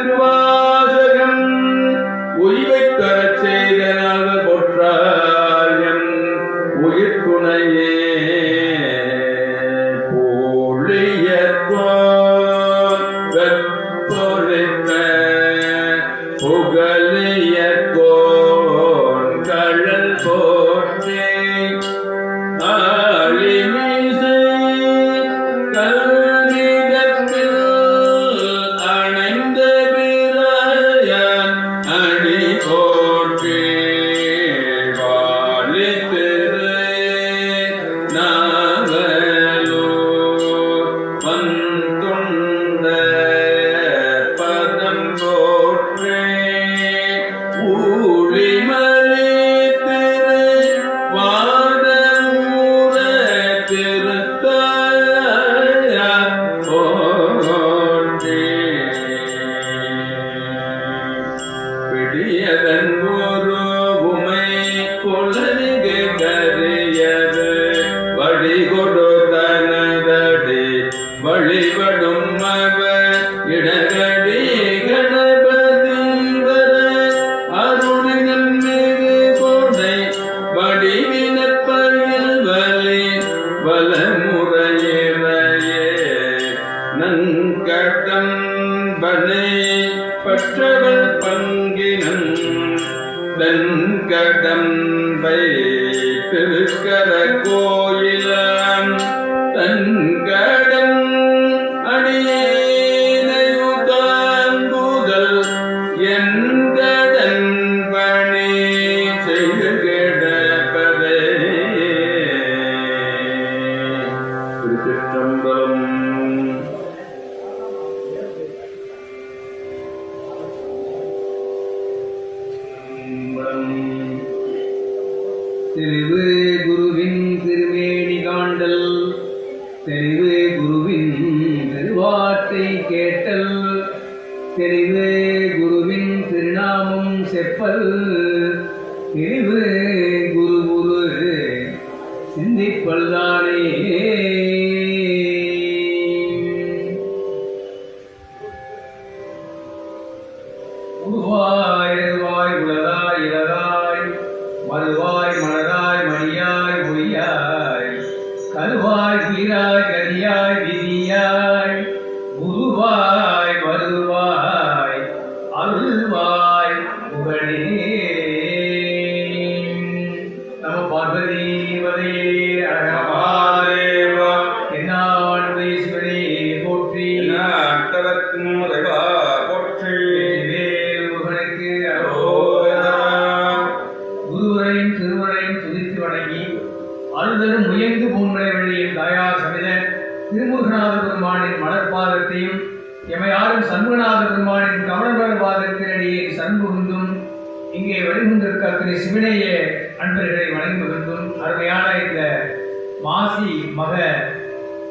திருவாசகம் உய்வை தரச் செய்தனாக பொற்றாயம் உயிர் துணையே வழிபடும் மக இடகடி கணபதிவர அருணின் மீது கொடை வடிவினப்பயில் வலி வலமுறையிறையே நன்கடம் பனை பற்றவள் பங்கினம் தன்கடம்பை திருக்கர கோயிலம் தன்கடம் அடியேனையுதாங்குதல் என்கடன் பணி செய்து கிடப்பதே. திருச்சிற்றம்பலம். தெரிவு குருவின் திருமேனி காண்டல் தெரிவு குருவின் திருவார்த்தை கேட்டல் தெரிவு குருவின் திருநாமம் செப்பல் தெரிவு குரு குரு சிந்திப்பல்தானே. உருவாய் அருவாய் உலகாய் இலகாய் மறுவாய் மலராய் மணியாய் பொய்யாய் கருவாய் கீராய் கரியாய் விதியாய் குருவாய் வருவாய் அருள்வாய் புகழே. நம பார்வதி வதையே அழகமாதேவா என்னாண்டு சிவனே போற்றி அட்டவர்க்கும் முறைவா போற்றி முருகனுக்கு அரோகரா. குருவரையும் திருவரையும் துதித்து வணங்கி அருள்தரும் முயங்கு பூன்மலை வழியில் தாயார் சமித திருமுருகநாத பெருமானின் மலர்பாதத்தையும் எமையாரும் சண்முகநாத பெருமானின் கமலமலர் பாதத்தினடியே சண்முகுந்தும் இங்கே வழிமுந்திருக்க திரு சிவனைய அன்பர்களை வணங்கி மகிழ்ந்தும் அருமையான இந்த மாசி மக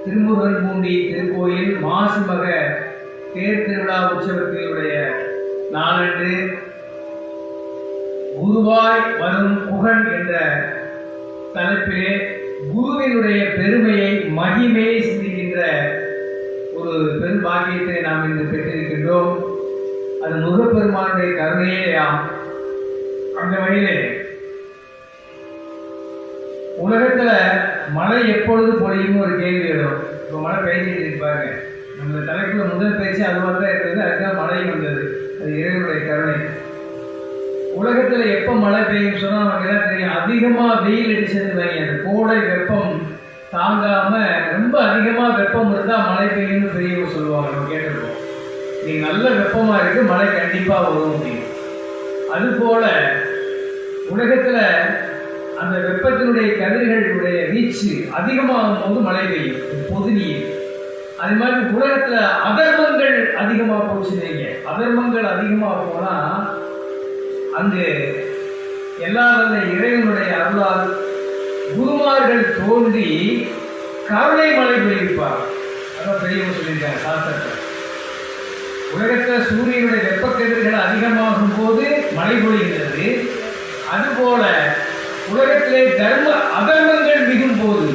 திருமுருகன் பூண்டி திருக்கோயில் மாசி மக தேர் திருவிழா உற்சவத்தினுடைய நாளன்று குருவாய் வரும் புகழ் என்ற தலைப்பிலே குருவினுடைய பெருமையை மகிமையை சிந்திக்கின்ற ஒரு பெரும் பாக்கியத்தை நாம் இன்று பெற்றிருக்கின்றோம். அது முருகப்பெருமானுடைய கருணையே ஆம். அந்த வழியிலே உலகத்துல மழை எப்பொழுது பொழியும் ஒரு கேள்வி எழும். இப்போ மழை பெய்ஞ்சிட்டு இருப்பாங்க. நம்ம தலைப்புல முதல் பேச்சு அதுவாக தான் இருக்கிறது. அதுக்காக மழை வந்தது. அது இறைவனுடைய கருணை. உலகத்துல எப்ப மழை பெய்யும் சொன்னா நமக்கு எல்லாம் தெரியும். அதிகமா வெயில் அடிச்சது வைங்க, அந்த கோடை வெப்பம் தாங்காம ரொம்ப அதிகமா வெப்பம் இருந்தா மழை பெய்யும்னு பெரியவங்க சொல்லுவாங்க. நம்ம கேட்டிருக்கோம். நீ நல்ல வெப்பமா இருக்கு, மழை கண்டிப்பா வரும் அப்படின்னு. அது போல உலகத்துல அந்த வெப்பத்தினுடைய கதிர்களுடைய வீச்சு அதிகமாகும் போது மழை பெய்யும், பொது நீர். அது மாதிரி உலகத்துல அதர்மங்கள் அதிகமா போச்சுங்க. அதர்மங்கள் அதிகமாக போனா அங்கு எல்லாரும் இறைவனுடைய அருளால் குருமார்கள் தோன்றி கருணை மழை பெய்விப்பார். அதான் பெரியவங்க சொல்லியிருக்காங்க சாஸ்திரத்தை. உலகத்தில் சூரியனுடைய வெப்பக்கதிர்கள் அதிகமாகும் போது மழை பொழிகிறது. அதுபோல உலகத்திலே தர்ம அதர்மங்கள் மிகும் போது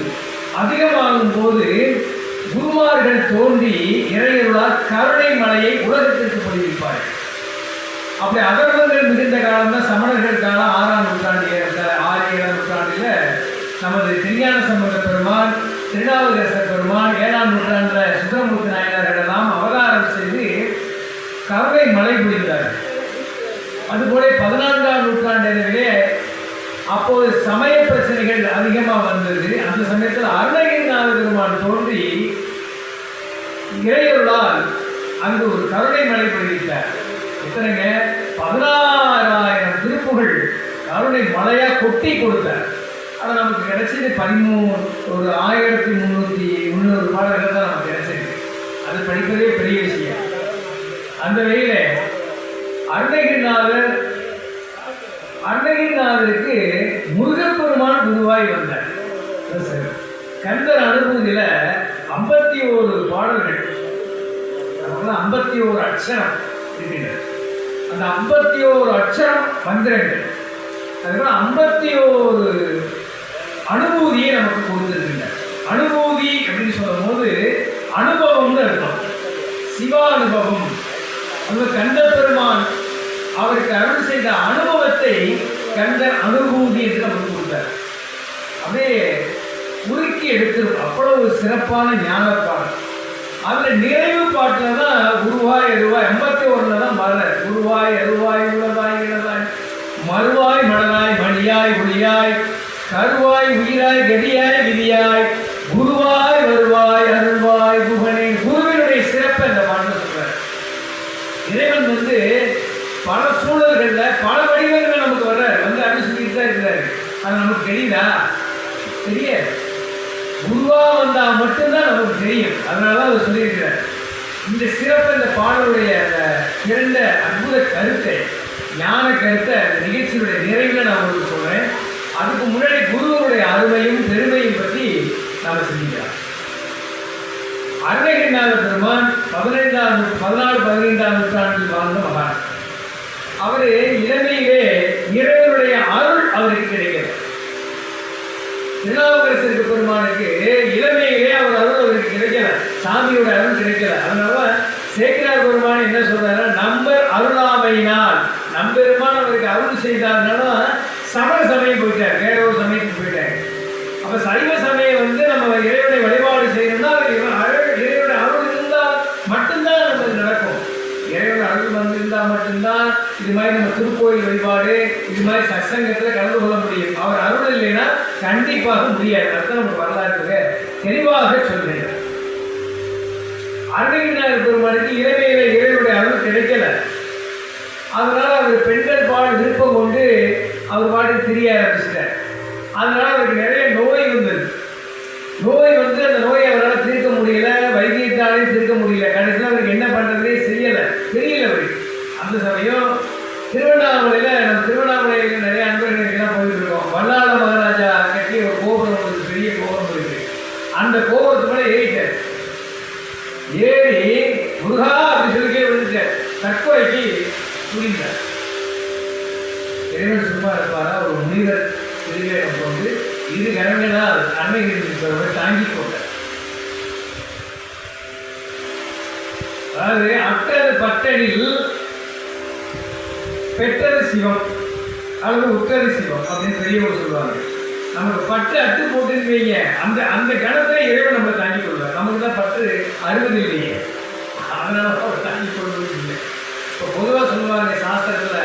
அதிகமாகும் போது குருமார்கள் தோன்றி இறையருளால் கருணை மழையை உலகத்திற்கு பொழிவிப்பார்கள். அப்படி அதர்வங்கள் மிகுந்த காலம் தான் சமணர்கள் காலம் 6ஆம் நூற்றாண்டு 6-7ஆம் நூற்றாண்டில் நமது திருஞான சம்பந்த பெருமான், திருநாவுக்கரசர் பெருமான், 7ஆம் நூற்றாண்டில் சுந்தரமூர்த்தி நாயனார்கள் எல்லாம் அவதாரம் செய்து கருணை மழை பொழிந்தார்கள். அதுபோல 14ஆம் நூற்றாண்டிலே அப்போது சமய பிரச்சனைகள் அதிகமாக வந்தது. அந்த சமயத்தில் அருணகிரிநாத பெருமான் தோன்றி இறையருளால் அங்கு ஒரு கருணை மழை பொழித்தார். எத்தனைங்க? 16,000 திருப்புகள் கருணை மழையா கொட்டி கொடுத்தார். அது நமக்கு கிடைச்சது 13,300 பாடல்கள் தான் நமக்கு கிடைச்சது. அது படிப்பதே பெரிய விஷயம். அந்த வகையில அருணகிரிநாதருக்கு முருகப்பெருமான் குருவாய் வந்தார். கந்தர் அனுபூதியில 51 பாடல்கள், 51 அட்சரம் இருக்கின்றன. அந்த 51 அட்சரம் மந்திரங்கள், அதுக்கப்புறம் 51 அனுபூதியை நமக்கு கொடுத்திருக்கின்றன. அனுபூதி அப்படின்னு சொல்லும் போது அனுபவம்னு அர்த்தம். சிவானுபவம். அந்த கந்த பெருமான் அவருக்கு அருள் செய்த அனுபவத்தை கந்தர் அனுபூதி என்று நமக்கு கொடுத்தார். அப்படியே உருக்கி எடுத்திருக்கும். அவ்வளவு சிறப்பான ஞானப்பாடல். அதில் நிறைவு பாட்டில் தான் குருவாய் அருவாய் 81 தான் வர. குருவாய் அருவாய் உளதாய் இளதாய் மறுவாய் மணலாய் மணியாய் ஒளியாய் கருவாய் உயிராய் கதியாய் விதியாய் குருவாய் வருவாய் அருள்வாய் குகனே. குருவினுடைய சிறப்பை இந்த பாட்டில் சொல்றார். இறைவன் பல சூழல்களில் பல வடிவங்கள் நமக்கு வர்றார், அருள் சொல்லிட்டு தான் இருக்கிறாரு. அது நமக்கு தெரியுதா? தெரியாது. குருவா வந்தால் மட்டும்தான் நமக்கு தெரியும். அதனால தான் அவர் சொல்லியிருக்கிறார். இந்த சிறப்பு, இந்த பாடலுடைய அந்த இரண்ட அற்புத கருத்தை, ஞான கருத்தை அந்த நிகழ்ச்சியுடைய நிறைவில் நான் உங்களுக்கு சொல்கிறேன். அதுக்கு முன்னாடி குருவனுடைய அருமையும் பெருமையும் பற்றி நாம் சிந்திக்கலாம். அருணகிரிநாத பெருமான் 14-15ஆம் நூற்றாண்டில் வாழ்ந்த மகான். அவர் இளமையிலே இறைவனுடைய அருள் அவருக்கு கிடைக்கிறது. திருநாவுக்கரசருக்கு பெருமானுக்கு இளமையிலே அவர் அருள் அவருக்கு கிடைக்கல, சாமியோட அருள் கிடைக்கல. அதனால சேக்கிரார் பெருமான் என்ன சொல்றாரு? நம்பர் அருளாமையினால் நம்பெருமான் அவருக்கு அருள் செய்தார்னாலும் சமண சமயம் போயிட்டார், வேற ஒரு சமயத்துக்கு போயிட்டார். அப்ப சைவ சமயம் நம்ம இறைவனை வழிபாடு செய்யணும்னா இறைவனுடைய அருள் இருந்தால் மட்டும்தான் நமக்கு நடக்கும். இறைவன் அருள் வந்திருந்தால் மட்டும்தான் இது மாதிரி நம்ம திருக்கோயில் வழிபாடு, இது மாதிரி சத்சங்கத்தில் கலந்து கொள்ள முடியும். அவர் அருள் இல்லைன்னா கண்டிப்பாக முடியாது. அதுதான் நம்ம வரலாற்று தெளிவாக சொல்றேன். அருணகிரிநாதர் பெருமானுக்கு இறைமையில இறைவனுடைய அருள் கிடைக்கல. அதனால அவர் பெண்கள் பாடு விருப்பம் கொண்டு அவர் பாட்டு தெரிய ஆரம்பிச்சிட்டார். அதனால அவருக்கு நிறைய நோய் வந்தது. நோய் அந்த நோயை அவரால் தீர்க்க முடியல, வைத்தியத்தாலையும் தீர்க்க முடியல. கடைசியில் அவருக்கு என்ன பண்ணுறதே தெரியல அவருக்கு. அந்த சமயம் திருவண்ணாமலையில் நிறைய அன்பர்களுக்கெல்லாம் போயிட்டு இருக்கோம். வல்லாள மகாராஜா கட்டி ஒரு கோபுரம், ஒரு பெரிய கோபுரம் இருக்கு. அந்த கோபுரத்து மேலே ஏறிட்டார். ஏறி முருகா அப்படி சொல்லிக்கே விழுந்துட்டார். தற்கொலைக்கு துணிந்தார். இறைவன் சும்மா இருப்பாரா? ஒரு முனிவர் திருவேடம் கொண்டு இரு கரங்களால் அன்னைகிரி தாங்கி கொண்டார். அதாவது அட்டது பட்டனில் பெற்றது சிவம் அல்லது உற்றது சிவம் அப்படின்னு பெரியவர் சொல்லுவாங்க. நமக்கு பட்டு அட்டு போட்டுன்னு வைங்க, அந்த கணத்தை இறைவன் நம்மளை தாங்கி கொள்வார். நமக்கு தான் பட்டு அறுபது இல்லையே, அதனால அவர் தாங்கி கொள்வது இல்லை. இப்போ பொதுவாக சொல்லுவாங்க சாஸ்திரத்தில்,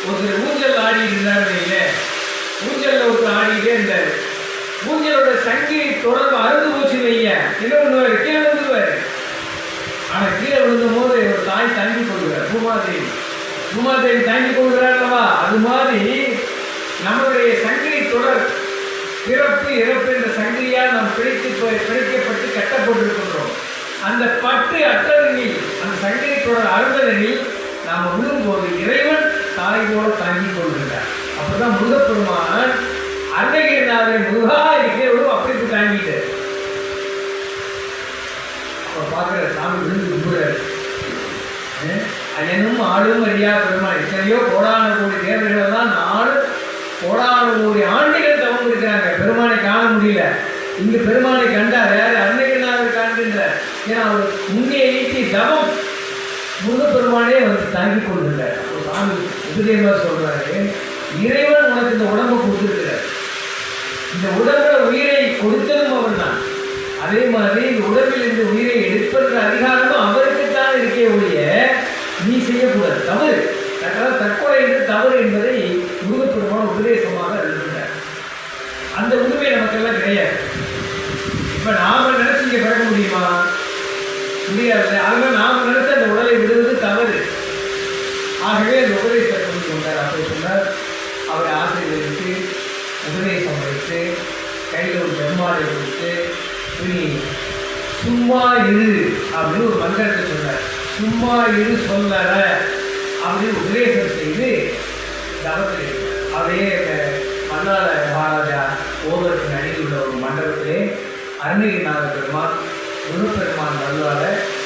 ஒருத்தர் ஊஞ்சல் ஆடிட்டு இருந்தாரு இல்லை, ஊஞ்சலில் ஒருத்தர் ஆடிக்கிட்டே இருந்தார். ஊஞ்சலோட சங்கிலி தொடர்பு அறுந்து போச்சு வைங்க, என்ன பண்ணுவார்? கீழே விழுந்துருவார். ஆனால் கீழே விழுந்தும் போது ஒரு தாய் தாங்கி கொள்கிறார். பூமாதேவி தாங்கி கொள்கிறார் அல்லவா? அது மாதிரி நம்மளுடைய சங்கிலி தொடர் பிறப்பு இறப்பு என்ற சங்கிலியால் நாம் பிடிக்கப்பட்டு கட்டப்பட்டிருக்கின்றோம். அந்த பட்டு அட்டதனில், அந்த சங்கிலி தொடர் அறுந்ததனில் நாம் விழும்போது இறைவன் தாய் போல தாங்கி கொள்கிறார். அப்பதான் முருகப்பெருமான் அருணகிரிநாதன் முருகா இருக்கிறவரும் அப்படி தாங்கிட்டு அவர் பார்க்கிற சாமி விழுந்து கும்பிடுறாரு. அயனும் ஆளும் அறியா பெருமாள். எத்தனையோ கோடான கோடி தேவர்கள் தான் 4 கோடான கோடி ஆண்டுகள் தவம் இருக்கிறாங்க, பெருமானை காண முடியல. இங்கு பெருமானை கண்டார் யாரு? அருணகிரிநாதர் காண்கின்றார். ஏன்னா அவர் முன்னே ஈட்டி தவம் முருகப்பெருமான் முருகப்பெருமானே வந்து தாங்கி கொண்டிருக்கார். சாமி உபதேசமாக சொல்றாரு, இறைவன் உனக்கு இந்த உடம்பை கொடுத்துருக்கிறார், இந்த உடம்புல உயிரை கொடுத்ததும் அவர் தான். அதே மாதிரி இந்த உடம்பில் இந்த உயிரை எடுப்பதற்கு அதிகாரமும் அவருக்குத்தான் இருக்கே ஒழிய நீ செய்யக்கூடாது. தவறு, தற்கொலை என்று தவறு என்பதை முருகப்பெருமான் உபதேசமாக அறிவிக்கிறார். அந்த உரிமை நமக்கெல்லாம் கிடையாது. இப்ப நாம நினைச்சு இங்க பிறக்க முடியுமா? முடியாது. அதனால நாம நினைச்ச அந்த உடலை விடுவது தவறு. ஆகவே அந்த உபதேசத்தை கொண்டு கொண்டார். அப்படி சொன்னார். அவரை ஆசிரியருக்கு உபதேசம் வைத்து கையில் ஒரு பெருமாளை கொடுத்து நீ சும்மா இரு அப்படின்னு ஒரு மந்திரத்தை சொன்னார். சும்மா இரு சொல்லற அப்படின்னு உபதேசம் செய்து தவத்தில் அதையே மன்னார மகாராஜா ஓவருக்கு அடியில் உள்ள ஒரு மண்டபத்திலே அருணகிரிநாத பெருமான் முருகப்பெருமான் வருவார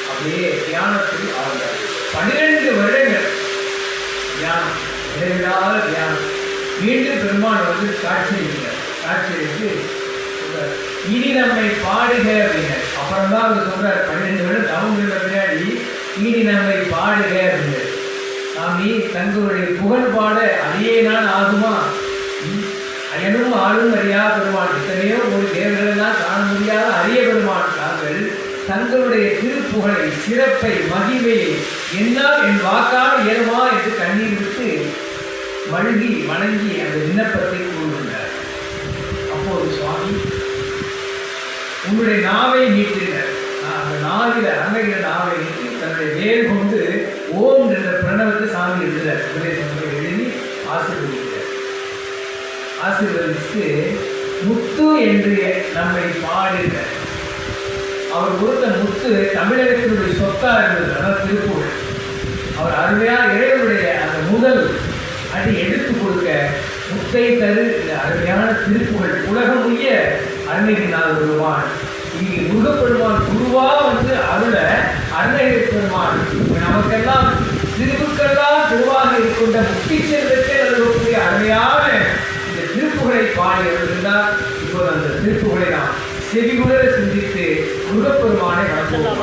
அப்படியே தியானத்தில் ஆழ்ந்தார். 12 வருடங்கள் தியானம், இடைவிடாத தியானம். மீண்டும் பெருமான் வந்து காட்சியளித்து இனி நம்மை பாடுக அப்படின்னு. அப்புறம் தான் அவர் சொல்றார், 12 வருடம் தவம் இருந்த பின்னாடி இனி நம்மை பாடுக அப்படின்னு. சாமி தங்களுடைய புகழ் பாட அதையே நான் ஆகுமா? அயனும் ஆளும் அறியா பெருமான், இத்தனையோ ஒரு தேவர்களெல்லாம் காண முடியாத அரிய பெருமான் தாங்கள் தங்களுடைய திருப்புகழை, சிறப்பை, மகிமையை என்னால் என் வாக்கால் இயலுமா என்று கண்ணீர் விட்டு மழுகி வணங்கி அந்த விண்ணப்பத்தை கூறுகின்றார். அப்போது சுவாமி உன்னுடைய நாவை நீட்டினார். அந்த நாவில அருணகிரி நாவை நீட்டி தன்னுடைய வேல் கொண்டு ஓம் என்ற பிரணவத்தை சாமி எழுதுகிறார். உபதேசத்தை எழுதி ஆசீர்வதித்து முத்து என்று நம்மை பாடுகிறார். அவர் கொடுத்த முத்து தமிழகத்தினுடைய சொத்தா இருந்தது. அதான் திருப்புகழ். அவர் அருமையாக இறைவனுடைய அந்த முதல் அடி எடுத்து கொடுக்க முத்தை தரு இந்த அருமையான திருப்புகழ் உலகம் உய்ய அருணகிரிநாத பெருமான் இங்கே முருகப்பெருமான் குருவா வந்து அருள அருணகிரி பெருமான் நமக்கெல்லாம் திருவுக்கெல்லாம் திருவாக இருக்கின்ற முக்தி செல்வத்தை அருளக்கூடிய அருமையான இந்த திருப்புகழை பாடி இருந்தால் இப்போது அந்த திருப்புகழை நாம் செவிகுளர சிந்தித்து முருகப்பெருமானை வணங்குவோம்.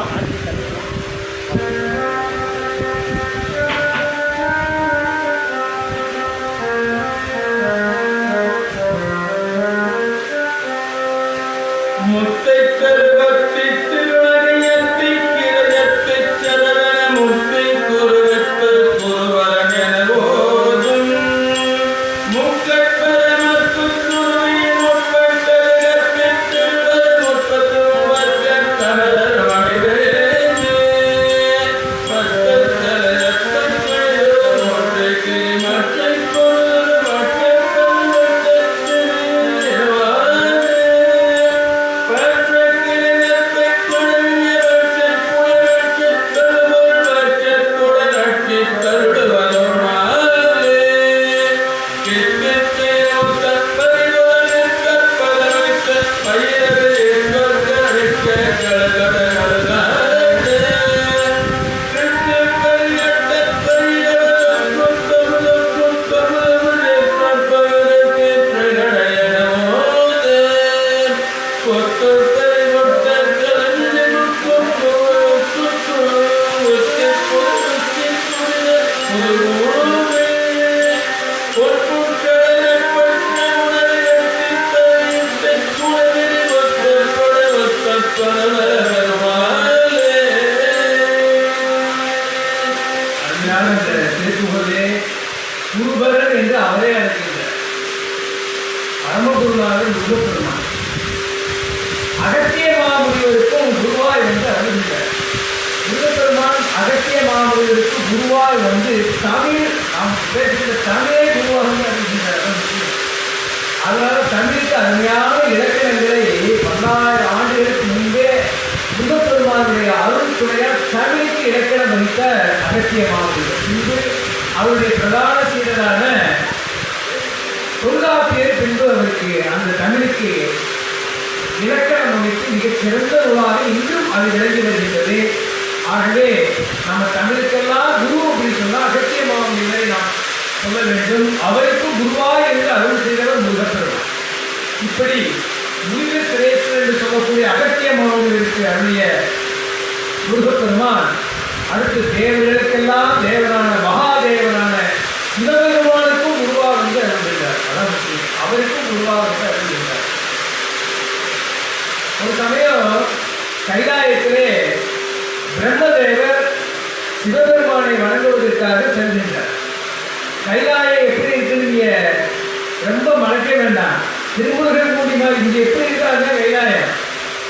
குருபரன் என்று அவரே அழைக்கின்றார். பரமகுருநாதன் முருகப்பெருமான் அகத்திய மாமுனிவருக்கும் குருவாய் வந்து அருள்கின்றார். முருகப்பெருமான் அகத்திய மாமுனிவருக்கு குருவாய் வந்து தமிழ் நாம் பேசுகிற தமிழே குருவாக அருள்கின்றார். அதனால தமிழுக்கு அருமையான இலக்கணங்களை 10,000 ஆண்டுகளுக்கு முன்பே முருகப்பெருமானுடைய அருள் துணையால் தமிழுக்கு இலக்கணம் வைத்த அகத்திய மாமுனிவர் இன்று அவருடைய பிரதான சீடரான தொல்காப்பியர் பின்பு அவருக்கு அந்த தமிழுக்கு இலக்கணம் அமைத்து மிகச் சிறந்த நூலாக இன்றும் அது விளங்கி வருகின்றது. ஆகவே நம்ம தமிழுக்கெல்லாம் குரு அப்படின்னு சொன்னால் அகத்திய மாமுனிவரை நாம் சொல்ல வேண்டும். அவருக்கு குருவாய் என்று அருள் செய்தவர் முருகப்பெருமான். இப்படி முருக சிரேஷ்டர் என்று சொல்லக்கூடிய அகத்திய மாமுனிவருக்கு அருளிய முருகப்பெருமான் அடுத்து தேவர்களுக்கெல்லாம் சிவபெருமானை வணங்குவதற்காக செல்கின்றார். கைலாயம் எப்படி இருக்குன்னு நீங்க ரொம்ப மறக்க வேண்டாம். திருமுருகன் கூடி மாதிரி இங்க எப்படி இருக்காங்க கைலாயம்.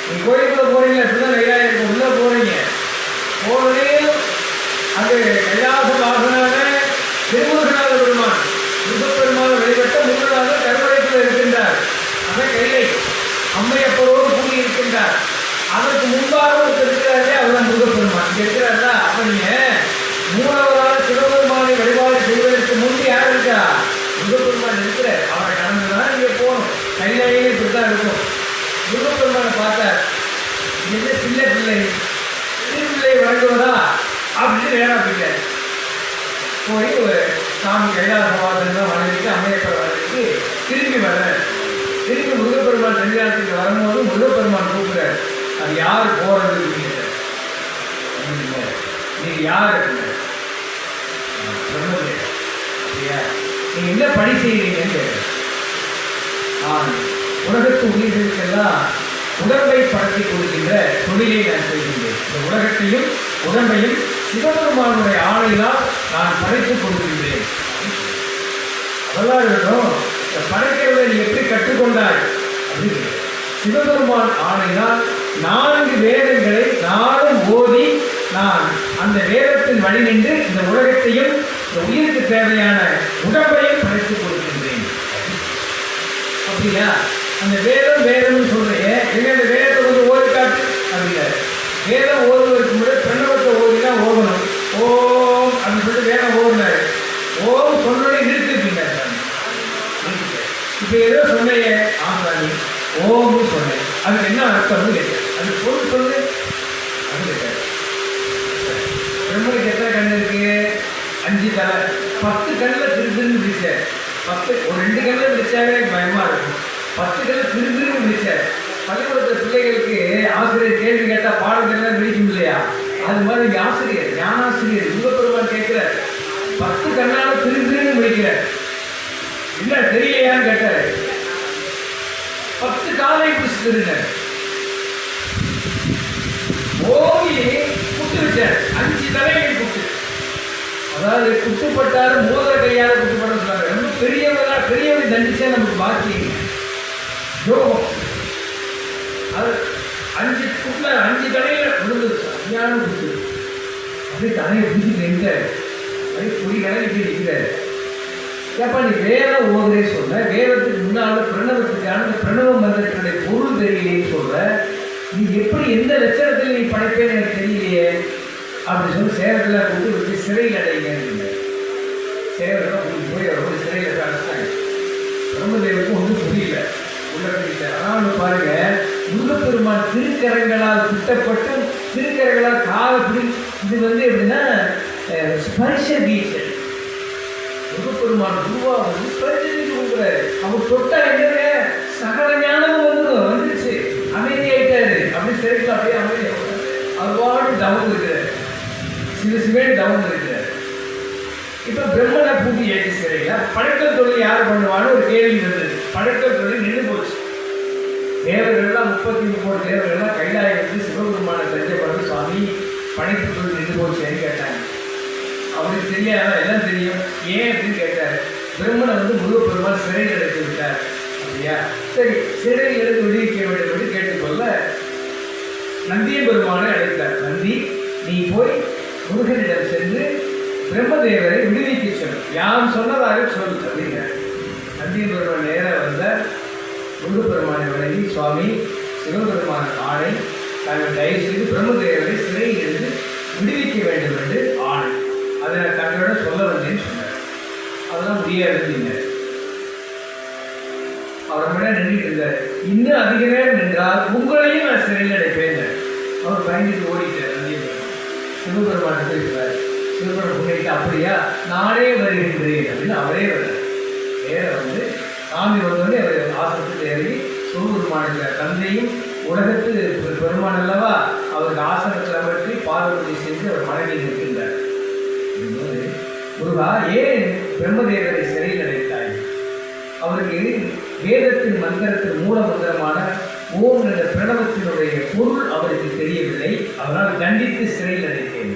நீங்க கோயிலுக்குள்ள போறீங்க அப்படிதான் கைலாயம் உள்ள போறீங்க. போனே அங்கு கைலாச வாசனான திருமுருகனாக பெருமான் முருகப்பெருமான வழிபட்ட முருகனாக கருவறைக்குள்ள இருக்கின்றார். அதான் கைலை அம்மையப்பரோடு கூடி இருக்கின்றார். அதற்கு முன்பாக ஒருத்தர் இருக்கிறாரே அவர்தான் முருகப்பெருமான் இங்க இருக்கிறாரா. அப்ப நீங்க மூலவரான சிவபெருமானை வழிபாடு செய்வதற்கு முன்பு யார் இருக்கா? முருகப்பெருமான் இருக்கிறார். அவரை கடந்துதான் நீங்க போகணும். கைலாயே இப்படித்தான் இருக்கும். முருகப்பெருமானை பார்த்தார். என்ன சின்ன பிள்ளை பிள்ளை வழங்குவதா அப்படின்னு வேணாம் அப்படின்னாரு. போய் ஒரு சாமி கைலாசவாசன் வணங்கிட்டு அம்மையப்பர் வணங்கிட்டு திரும்பி வர்றார். திரும்பி முருகப்பெருமான் சன்னிதானத்துக்கு வரும்போது முருகப்பெருமான் கூப்பிடுறாரு. அது யார் போறது அப்படிங்கிற நீங்க யார் அப்படின்னா நீங்க என்ன பணி செய்யறீங்கன்னு நான் உலகத்து உயிர்களுக்கெல்லாம் உடம்பை படுத்தி கொடுக்கின்ற தொழிலை நான் செய்கின்றேன். இந்த உலகத்தையும் உடம்பையும் சிவபெருமானுடைய ஆணையினால் நான் படைத்துக் கொடுக்கின்றேன். அதெல்லாம் இருக்கட்டும், படைக்கிறதை நீ எப்படி கற்றுக்கொண்டாய் அப்படின்னு சிவபெருமான் ஆணையினால் 4 வேதங்களை நானும் ஓதி நான் அந்த வேதத்தின் வழி நின்று இந்த உலகத்தையும் இந்த உயிருக்கு தேவையான உடம்பையும் படைத்துக் கொடுக்கின்றேன். அப்படியா? அந்த வேதம்னு சொல்றீங்க. அந்த வேதத்தை கொஞ்சம் ஓதி காட்டு அப்படிங்க. வேதம் ஓதுவதற்கு முன்னாடி பிரணவத்தை ஓதிதான் ஓதணும். ஓம் அப்படின்னு சொல்லிட்டு வேதம் ஓடினாரு. ஓம் சொன்னோடனே நிறுத்திருக்கீங்க. இப்ப ஏதோ சொன்னீங்க ஆசாமி ஓம்னு சொன்னேன். அதுக்கு என்ன அர்த்தம்னு கேட்டேன். அதுக்கு பொருள் சொல்லு அப்படின்னு கேட்டார். பிரம்மனுக்கு எத்தனை கண் இருக்கு? 5 தலை. 10 கண்ணில் திருன்னு பிடிச்சார். 10 ஒரு 2 கண்ணில் பிடிச்சாவே எனக்கு பயமா இருக்கும். 10 கண்ணில் திருன்னு பிடிச்சார். பள்ளிக்கூடத்தில் பிள்ளைகளுக்கு ஆசிரியர் கேள்வி கேட்டால் பாடங்கள்லாம் பிடிக்கும் இல்லையா? அது மாதிரி ஆசிரியர் ஞானாசிரியர் முருகப்பெருமான் கேட்கிறார். 10 கண்ணால திருன்னு முடிக்கிறார். என்ன தெரியலையான்னு கேட்டாரு. 10 காலை பிடிச்சு திருந்தார். ஓகி குட்டு விட்டார். 5 தலையை குட்டு. அதாவது குட்டுப்பட்டாரு மோதிர கையால குட்டுப்பட சொல்றாங்க. ரொம்ப பெரியவரை தண்டிச்சா நமக்கு பாக்கி யோகம். அது 5 குட்டுல 5 தலையில விழுந்து சரியான குட்டு. அப்படியே தலையை பிடிச்சிட்டு நின்றாரு. அப்படியே பொடி கணக்கு நிற்கிறாரு. ஏப்பா நீ வேதம் ஓதுரே சொல்ல, வேதத்துக்கு முன்னால பிரணவத்துக்கான பிரணவ மந்திரத்தினுடைய பொருள் தெரியலேன்னு சொல்ற, நீ எப்படி எந்த லட்சணத்தில் நீ படைப்பேன்னு எனக்கு தெரியலையே அப்படி சொல்லி சேரத்தில் கூட்டு வச்சு சிறையில் அடைங்க. சேரத்தில் கூட்டு போய் அவர் வந்து சிறையில் அடைச்சாங்க. பிரம்மதேவருக்கு ஒன்றும் புரியல, உள்ள கட்டிட்டார். ஆனால் பாருங்க, முருகப்பெருமான் திருக்கரங்களால் திட்டப்பட்டு திருக்கரங்களால் காலப்படி இது வந்து எப்படின்னா ஸ்பர்ஷ தீட்சை. முருகப்பெருமான் குருவா வந்து ஸ்பர்ஷ தீட்சை கொடுக்குறாரு. அவர் தொட்டா என்னங்க சகல ஞானமும் வந்துருச்சு. அமைதியாயிட்டாரு. அப்படி சிறையில் அப்படியே அமைதியாக அவ்வாறு தவம் இருக்கிறார். சிவன் தவம் இருக்கிறார். இப்ப பிரம்மனை பூட்டி ஏற்றி சிறையில படைத்தல் தொழில் யார் பண்ணுவான்னு ஒரு கேள்வி வந்தது. படைத்தல் தொழில் நின்று போச்சு. தேவர்கள்லாம் 33 தேவர்கள்லாம் கைலாயத்துக்கு சிவபெருமான தஞ்சைப்படுத்த சுவாமி படைப்பு தொழில் நின்று போச்சுன்னு கேட்டாங்க. அவருக்கு தெரியாத எல்லாம் தெரியும். ஏன் அப்படின்னு கேட்டாரு. பிரம்மனை வந்து முருகப்பெருமான் சிறையில் எடுத்து விட்டார். அப்படியா? சரி, சிறையில் எடுத்து விடுவிக்க வேண்டும் என்று கேட்டுக்கொள்ள நந்திய பெருமானை அழைத்தார். நந்தி, நீ போய் முருகனிடம் சென்று பிரம்மதேவரை விடுவிக்க சொல், யாம் சொன்னதாக சொல் அப்படிங்க. நந்திய பெருமான் நேராக வந்த முருகப்பெருமானை வணங்கி, சுவாமி சிவபெருமான ஆணை, தாங்கள் தயவு செய்து பிரம்மதேவரை சிறையில் இருந்து விடுவிக்க வேண்டும் என்று ஆணை, அதை நான் தங்களோட சொல்ல வந்தேன்னு சொன்னார். அதெல்லாம் முடியாதுன்னு அவர் மேலே நின்றுட்டு இருந்தார். இன்னும் அதிக நேரம் நின்றால் உங்களையும் நான் சிறையில் அடைப்பேன். அவர் பயந்துட்டு ஓடிட்டார். சிவபெருமான பேசுகிறார். சிவபெருமான் முன்னிட்டு அப்படியா நானே வருகின்றேன் அப்படின்னு அவரே வர்றார். நேர வந்து சாமி வந்தோடனே அவர் ஆசனத்தில் ஏறி சிவபெருமான தந்தையும் உலகத்து பெருமான் அல்லவா, அவருக்கு ஆசனத்தில் அமர்த்தி பார்வதி சென்று அவர் மனைவி நிற்கின்றார். முருகா, ஏன் பிரம்மதேவரை சிறையில் அடைத்தாய்? அவருக்கு வேதத்தின் மந்திரத்தின் மூல மந்திரமான ஓம் என்ற பிரணவத்தினுடைய பொருள் அவருக்கு தெரியவில்லை. அவரால் தண்டித்து சிறையில் அடைத்தேன்.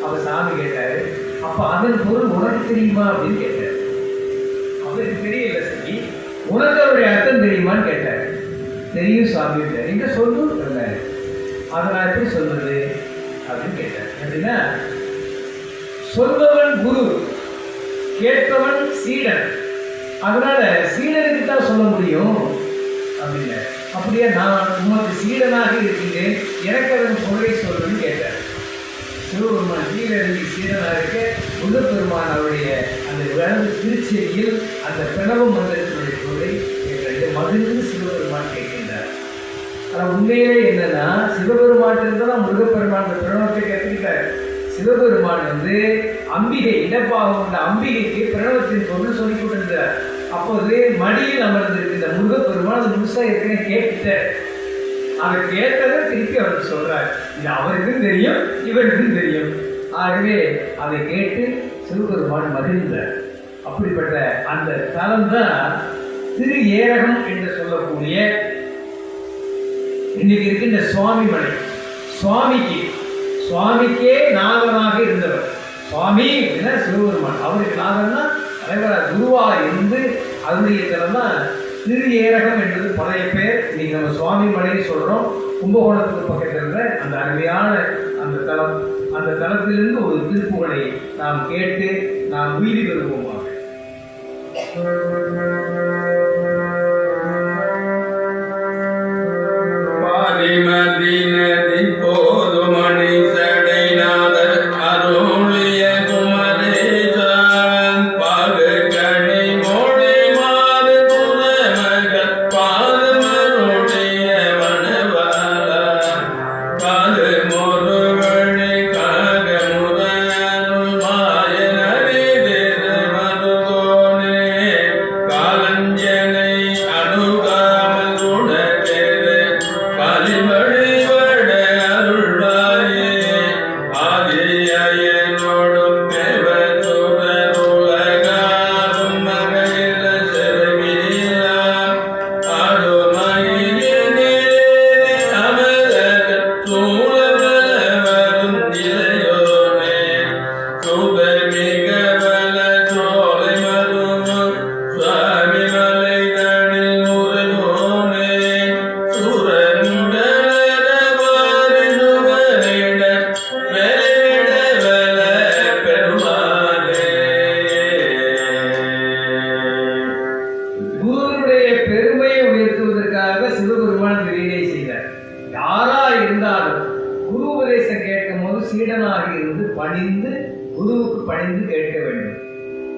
அப்ப சாமி கேட்டாரு, அப்ப அதன் பொருள் உனக்கு தெரியுமா அப்படின்னு கேட்டாரு. அவருக்கு தெரியல. சரி, உனக்கு அவருடைய அர்த்தம் தெரியுமான்னு கேட்டாரு. தெரியும் சாமி. எங்க சொல்லு சொன்னாரு. அதை நான் எப்படி சொல்றது அப்படின்னு கேட்டார். அப்படின்னா, சொல்பவன் குரு, கேட்பவன் சீடன். அதனால சீடனுக்கு தான் சொல்ல முடியும் அப்படின்னு. அப்படியே நான் உனக்கு சீடனாக இருக்கின்றேன், எனக்கு அதன் பொருளை சொல்றேன்னு கேட்டார். சிவபெருமான் கீழறங்கி சீடனாக இருக்க முருகப்பெருமான் அவருடைய அந்த விளந்து திருச்செவியில் அந்த பிணவ மந்திரத்தினுடைய பொருளை கேட்கிறது. மகிழ்ந்து சிவபெருமான் கேட்கின்றார். ஆனால் உண்மையிலே என்னன்னா, சிவபெருமான் தான் முருகப்பெருமான் அந்த பிரணவத்தை கற்றுக்கிட்டார். சிவபெருமான் அம்பிகை இடப்பாக கொண்ட அம்பிகைக்கு பிரணவத்தின் பொருள் சொல்லி கொடுத்திருந்தார். அப்போது மடியில் அமர்ந்திருக்கின்ற முருகப்பெருமான் அது முழுசா ஏற்கனவே கேட்டுட்டார். அதை கேட்டதை திருப்பி அவருக்கு சொல்றார். இது அவருக்கும் தெரியும், இவருக்கும் தெரியும். ஆகவே அதை கேட்டு சிவபெருமான் மகிழ்ந்தார். அப்படிப்பட்ட அந்த தலம் தான் திரு ஏரகம் என்று சொல்லக்கூடிய இன்னைக்கு இருக்கின்ற சுவாமி மலை. சுவாமிக்கே நாகனாக இருந்தவர் சுவாமி அப்படின்னா சிவபெருமான். அவருக்கு நாகன்னா தலைவராக குருவாக இருந்து அதனுடைய தலம் தான் திரு ஏரகம் என்பது பழைய பெயர். இன்னைக்கு நம்ம சுவாமி மலைன்னு சொல்றோம். கும்பகோணத்துக்கு பக்கத்தில் இருந்த அந்த அருமையான அந்த தலம், அந்த தலத்திலிருந்து ஒரு திருப்புகளை நாம் கேட்டு நாம் உயிரி பெறுவோமாக.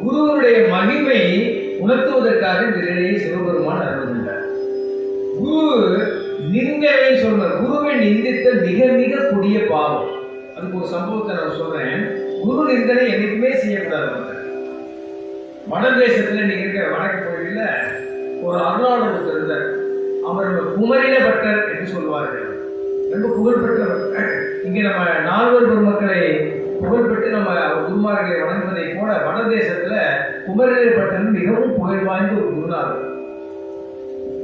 குருவனுடைய மகிமை உணர்த்துவதற்காக இந்த நிலையை சிவபெருமான் அருள்கின்றார். குரு நிந்தனை சொல்றார். குருவை நிந்தித்தல் மிக மிக கொடிய பாவம். அதுக்கு ஒரு சம்பவத்தை நான் சொல்றேன். குரு நிந்தனை என்னைக்குமே செய்யக்கூடாது. வடதேசத்துல நீங்க இருக்கிற வடக்கு பகுதியில ஒரு அருளாளர் இருந்தார். அவர் குமரில பட்டர் என்று சொல்வார்கள். ரொம்ப புகழ்பெற்றவர். இங்க நம்ம நால்வர் பெருமக்களை புகழ்பெற்று நம்ம குருமார்களை வணங்குவதை போல வடதேசத்துல குமரில பட்டர் மிகவும் புகழ் வாய்ந்த ஒரு குருநாதர்.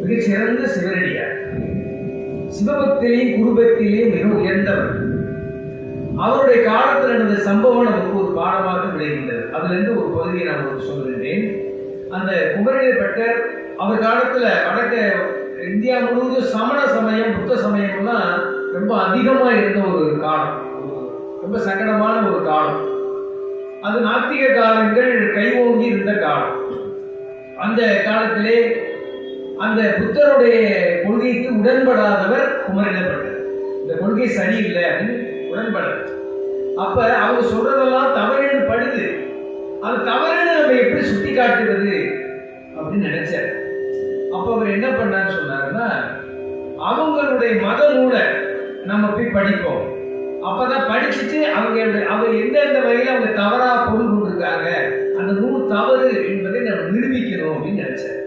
மிகச்சிறந்த சிவனடியார். சிவபக்தியிலையும் குருபக்தியிலையும் மிக உயர்ந்தவர். அவருடைய காலத்தில் நடந்த சம்பவம் நமக்கு ஒரு பாடமாக விளைகின்றது. அதுல இருந்து ஒரு பகுதியை நான் உங்களுக்கு சொல்கிறேன். அந்த குமரில பட்டர் அவர் காலத்துல வடக்க இந்தியா முழுவதும் சமண சமயம் புத்த சமயம்லாம் ரொம்ப அதிகமா இருந்த ஒரு காலம். ரொம்ப சங்கடமான ஒரு காலம். அது நாத்திக காலங்கள் கைவோங்கி இருந்த காலம். அந்த காலத்திலே அந்த புத்தருடைய கொள்கைக்கு உடன்படாதவர் குமரிலப்பட்டர். இந்த கொள்கை சரியில்லை அப்படின்னு உடன்படல. அப்ப அவங்க சொல்றதெல்லாம் தவறுன்னு படுது. அது தவறுன்னு நம்ம எப்படி சுட்டி காட்டுறது அப்படின்னு நினைச்சார். அப்ப அவர் என்ன பண்ணான்னு சொன்னாருன்னா, அவங்களுடைய மத நூலை நம்ம போய் படிப்போம். அப்பதான் படிச்சுட்டு அவங்க எந்தெந்த வகையில அவங்க தவறா பொருள் கொண்டிருக்காங்க, அந்த நூல் தவறு என்பதை நம்ம நிரூபிக்கணும் அப்படின்னு நினைச்சார்.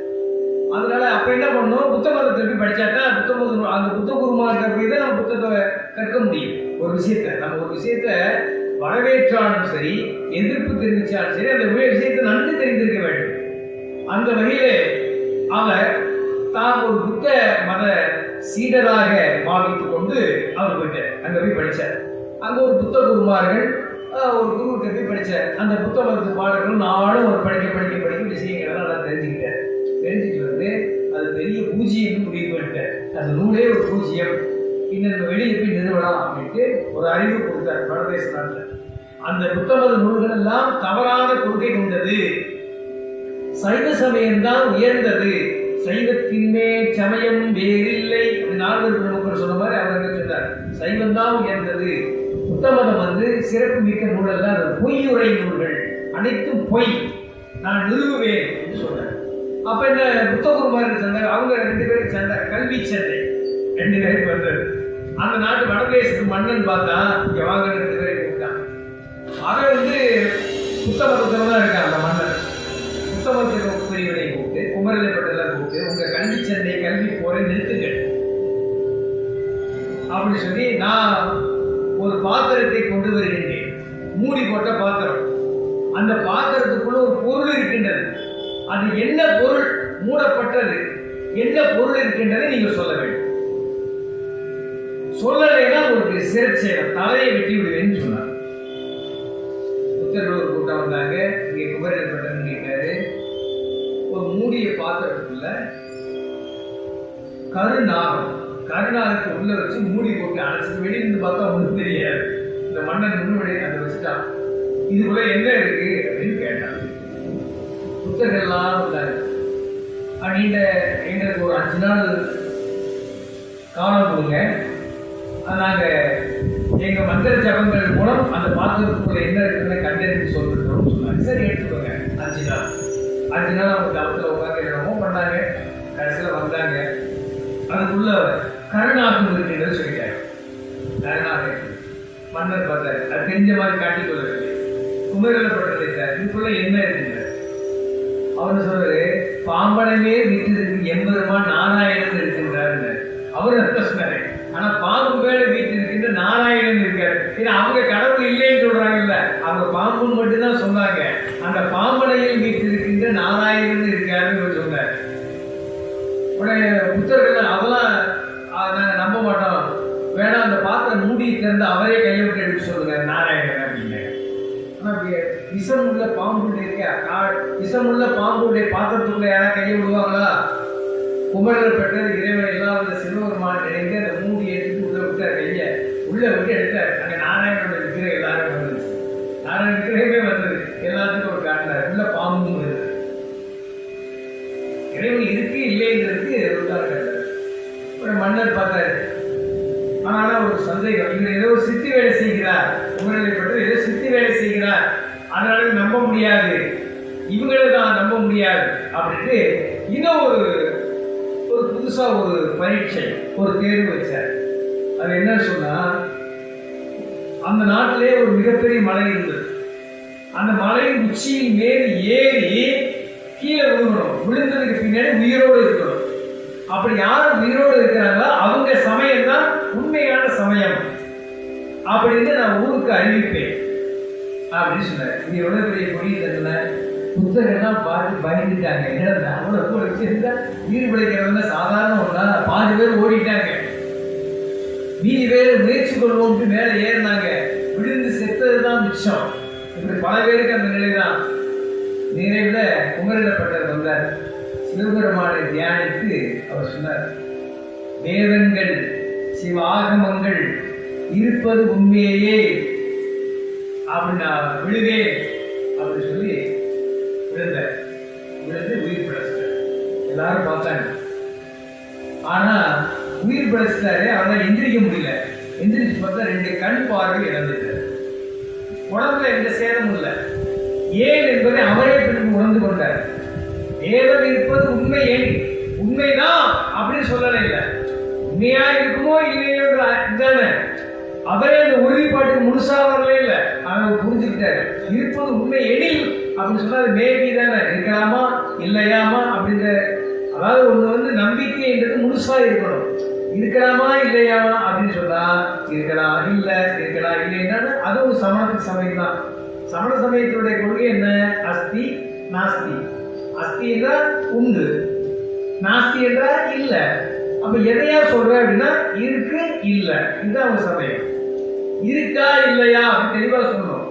அதனால அப்ப என்ன பண்ணணும், புத்த மதத்தை போய் படிச்சாட்டா அந்த புத்த குருமார்கிட்ட போய் தான் நம்ம புத்தகத்தை கற்க முடியும். ஒரு விஷயத்த வரவேற்றாலும் சரி, எதிர்ப்பு தெரிவிச்சாலும் சரி, அந்த விஷயத்தை நன்கு தெரிந்திருக்க வேண்டும். அந்த வகையிலே அவர் தான் ஒரு புத்த மத சீடராக பாவித்துக் கொண்டு அவர் போயிட்டார். அங்க போய் படிச்சார். அங்க ஒரு புத்த குருமார்கள் ஒரு குருக்கிட்ட போய் படித்தார். அந்த புத்தகத்து பாடல்கள் நானும் ஒரு படிக்க விஷயங்கள்லாம் நான் தெரிஞ்சுக்கிட்டேன். தெரிஞ்சுட்டு வந்து அது பெரிய பூஜ்ஜியம் முடிவு பண்ணிட்டேன். அந்த நூலே ஒரு பூஜ்ஜியம், இன்னும் நம்ம வெளியில் போய் நிறுவலாம் அப்படின்ட்டு ஒரு அறிவு கொடுத்தார் வடதேச நாட்டில். அந்த புத்தக நூல்கள் எல்லாம் தவறான கொள்கை கொண்டது, சைவ சமயம்தான் உயர்ந்தது, சைவத்தின்மே சமயம் வேறில்லை. நால்வர் பிரமுகர் சொன்ன மாதிரி அவர் என்ன சொன்னார், சைவம் தான் உயர்ந்தது, புத்த மதம் சிறப்பு மிக்க நூல் அல்ல, அது பொய்யுரை நூல்கள், அனைத்தும் பொய், நான் நிறுவுவேன் என்று சொன்னார். அப்ப என்ன புத்தகுருமார் சொன்னார், அவங்க 2 பேரும் சேர்ந்தார், கல்வி சண்டை 2 பேருக்கு வந்தது. அந்த நாட்டு வடதேசத்து மன்னன் பார்த்தா இங்க வாங்க 2 பேரும் இருக்கான். அவன் புத்த மதத்துல தான் இருக்கான். அந்த மன்னன் புத்த மதத்துக்கு பிரிவினை கூப்பிட்டு குமரலைப்பட்டெல்லாம் கூப்பிட்டு உங்க கல்வி சண்டை கல்வி போரை நிறுத்துங்கள் அப்படின்னு சொல்லி, நான் ஒரு பாத்திரத்தை கொண்டு வருகின்றேன், மூடி போட்ட பாத்திரம். அந்த பாத்திரத்துக்குள்ள ஒரு பொருள் இருக்கின்றது. அது என்ன பொருள், மூடப்பட்டது, என்ன பொருள் இருக்கின்றதை நீங்க சொல்ல வேண்டும். சொல்லலைன்னா உங்களுக்கு சிறைச்சேரம், தலையை வெட்டி விடுவேன்னு சொன்னார். புத்தர்கள் ஒரு கூட்டம் வந்தாங்க. இங்கே குமரலைப்பட்டன்னு கேட்டாரு. ஒரு மூடிய பாத்திரத்துக்குள்ள கருநாகத்தை உள்ள வச்சு மூடி போட்டு அணைச்சிட்டு வெளியிருந்து பார்த்தா ஒன்றும் தெரியாது. இந்த மன்னன் முன்னுடைய அதை வச்சுட்டான். இதுக்குள்ள என்ன இருக்கு அப்படின்னு கேட்டான். புத்தகங்கள்லாம் இருந்தாரு. நீண்ட எங்களுக்கு ஒரு 5 நாள் காலம் கொடுங்க, நாங்கள் எங்கள் மந்திர ஜபங்கள் மூலம் அந்த பாத்திரத்துக்குள்ள என்ன இருக்குன்னு கண்டறிந்து சொல்லிருக்கோம்னு சொன்னாங்க. சரி எடுத்துக்கோங்க. 5 நாள் அவங்க ஜபத்தில் உட்காந்து என்னமோ பண்ணாங்க. கடைசியில் வந்தாங்க. அதுக்குள்ள கருநாகம் இருக்குன்னு சொல்லிட்டாரு. கருநாகம் மன்னர் பார்த்தாரு. அது தெரிஞ்ச மாதிரி காட்டிக் கொள்ளவில்லை. குமரலைப்பட்டதை இதுக்குள்ள என்ன இருக்குங்க அவரு சொல்றாரு, பாம்பனமே வீட்டிற்கு எம்பெருமான் நாராயணன் இருக்கின்றார். அவரு என்ன சொன்னாரு, ஆனா பாம்பு மேல வீட்டு இருக்கின்ற நாராயணன் இருக்காரு. ஏன்னா அவங்க கடவுள் இல்லைன்னு சொல்றாங்கல்ல, அவங்க பாம்புன்னு மட்டும்தான் சொன்னாங்க. அந்த பாம்பனையில் வீட்டு இருக்கின்ற நாராயணன் இருக்காருன்னு சொன்னார். உடனே புத்தர்கள் அதெல்லாம் நாங்கள் நம்ப மாட்டோம், வேணாம் அந்த பாத்திரம் மூடி திறந்து அவரே கையை விட்டு எடுத்து சொல்லுங்க நாராயணன் அப்படின்னு. விஷமுள்ள பாம்பு இருக்கா, விஷமுள்ள பாம்புடைய பாத்திரத்துக்குள்ள யாராவது கையை விடுவாங்களா? குமரலைப்பட்டது இறைவன் எல்லாம் சிவபெருமான் நினைந்து அந்த மூடி எடுத்து உள்ள விட்டார். கையை உள்ள விட்டு எடுத்தார். அங்கே நாராயணோட விக்கிரகம் எல்லாரும் வந்துச்சு. நாராயண விக்கிரகமே வந்தது. எல்லாத்துக்கும் ஒரு காட்டினார். உள்ள பாம்பும் வருது. இறைவன் இருக்கு இல்லைங்கிறதுக்கு ஒரு மன்னர் பார்த்தாரு. ஆனா ஒரு சந்தேகம், இவர் ஏதோ சித்தி வேலை செய்கிறார், குமரலைப்பட்டது ஏதோ சித்தி வேலை செய்கிறார், அதனால நம்ப முடியாது, இவங்களை தான் நம்ப முடியாது அப்படின்ட்டு இன்னும் ஒரு புதுசா ஒரு பரீட்சை, ஒரு தேர்வு வச்சார். அது என்ன சொன்னா, அந்த நாட்டிலே ஒரு மிகப்பெரிய மலை இருந்தது. அந்த மலையின் உச்சியின் மேல் ஏறி கீழே விழுகணும். விழுந்ததுக்கு பின்னாடி உயிரோடு இருக்கணும். அப்படி யாரும் உயிரோடு இருக்கிறாங்களோ அவங்க சமயம் தான் உண்மையான சமயம் அப்படின்னு நான் ஊருக்கு அறிவிப்பேன் அப்படின்னு சொன்னார். இது எவ்வளவு பெரிய கொடி தரல. புத்தகெல்லாம் பார்த்து பயந்துட்டாங்க. என்னடா அவ்வளவு வச்சிருந்தா உயிர் பிழைக்கிறவங்க சாதாரண ஒன்றா, 5 பேர் ஓடிட்டாங்க. மீதி பேர் முயற்சி கொள்வோம்ட்டு மேலே ஏறினாங்க. விழுந்து செத்தது தான் மிச்சம். இப்படி பல பேருக்கு அந்த நிலைதான். நிறைவில் குமரலைப்பட்டவர் வந்தார். சிவபெருமானை தியானித்து அவர் சொன்னார், வேதங்கள் சிவ ஆகமங்கள் இருப்பது உண்மையே அப்படின்னு நான் விழுவேன் அப்படின்னு சொல்லி விழுந்து உயிர் பிழைச்சிட்டார். எல்லாரும் பார்த்தாங்க. ஆனா உயிர் பிழைச்சிட்டாரு. அவரால் எந்திரிக்க முடியல. எந்திரிச்சு பார்த்தா 2 கண் பார்வை இழந்துட்டார். உடம்புல எந்த சேதமும் இல்லை. ஏன் என்பதை அவரே பின்பு உணர்ந்து கொண்டார். வேதம் இருப்பது உண்மை, உண்மைதான் அப்படின்னு சொல்லலை. இல்லை உண்மையா இருக்குமோ இல்லையோதானே அவரே அந்த உறுதிப்பாட்டுக்கு முழுசா வரல. இல்லை அவர் புரிஞ்சுக்கிட்டாரு. இருப்பது உண்மை எனில் அப்படின்னு சொன்னா அது மேபி தானே, இருக்கலாமா இல்லையாமா அப்படின்ற, அதாவது ஒண்ணு நம்பிக்கை என்றது முழுசா இருக்கணும். இருக்கலாமா இல்லையாமா அப்படின்னு சொன்னா இருக்கலாம், இல்லை இருக்கலாம், இல்லைன்னா அது ஒரு சமணத்துக்கு சமயம் தான். சமண சமயத்தினுடைய கொள்கை என்ன? அஸ்தி நாஸ்தி. அஸ்தி என்றால் உண்டு, நாஸ்தி என்றால் இல்லை. அப்ப எதையா சொல்ற அப்படின்னா இருக்கு இல்லை, இதுதான் ஒரு சமயம். இருக்கா இல்லையா அப்படின்னு தெளிவா சொல்லணும்.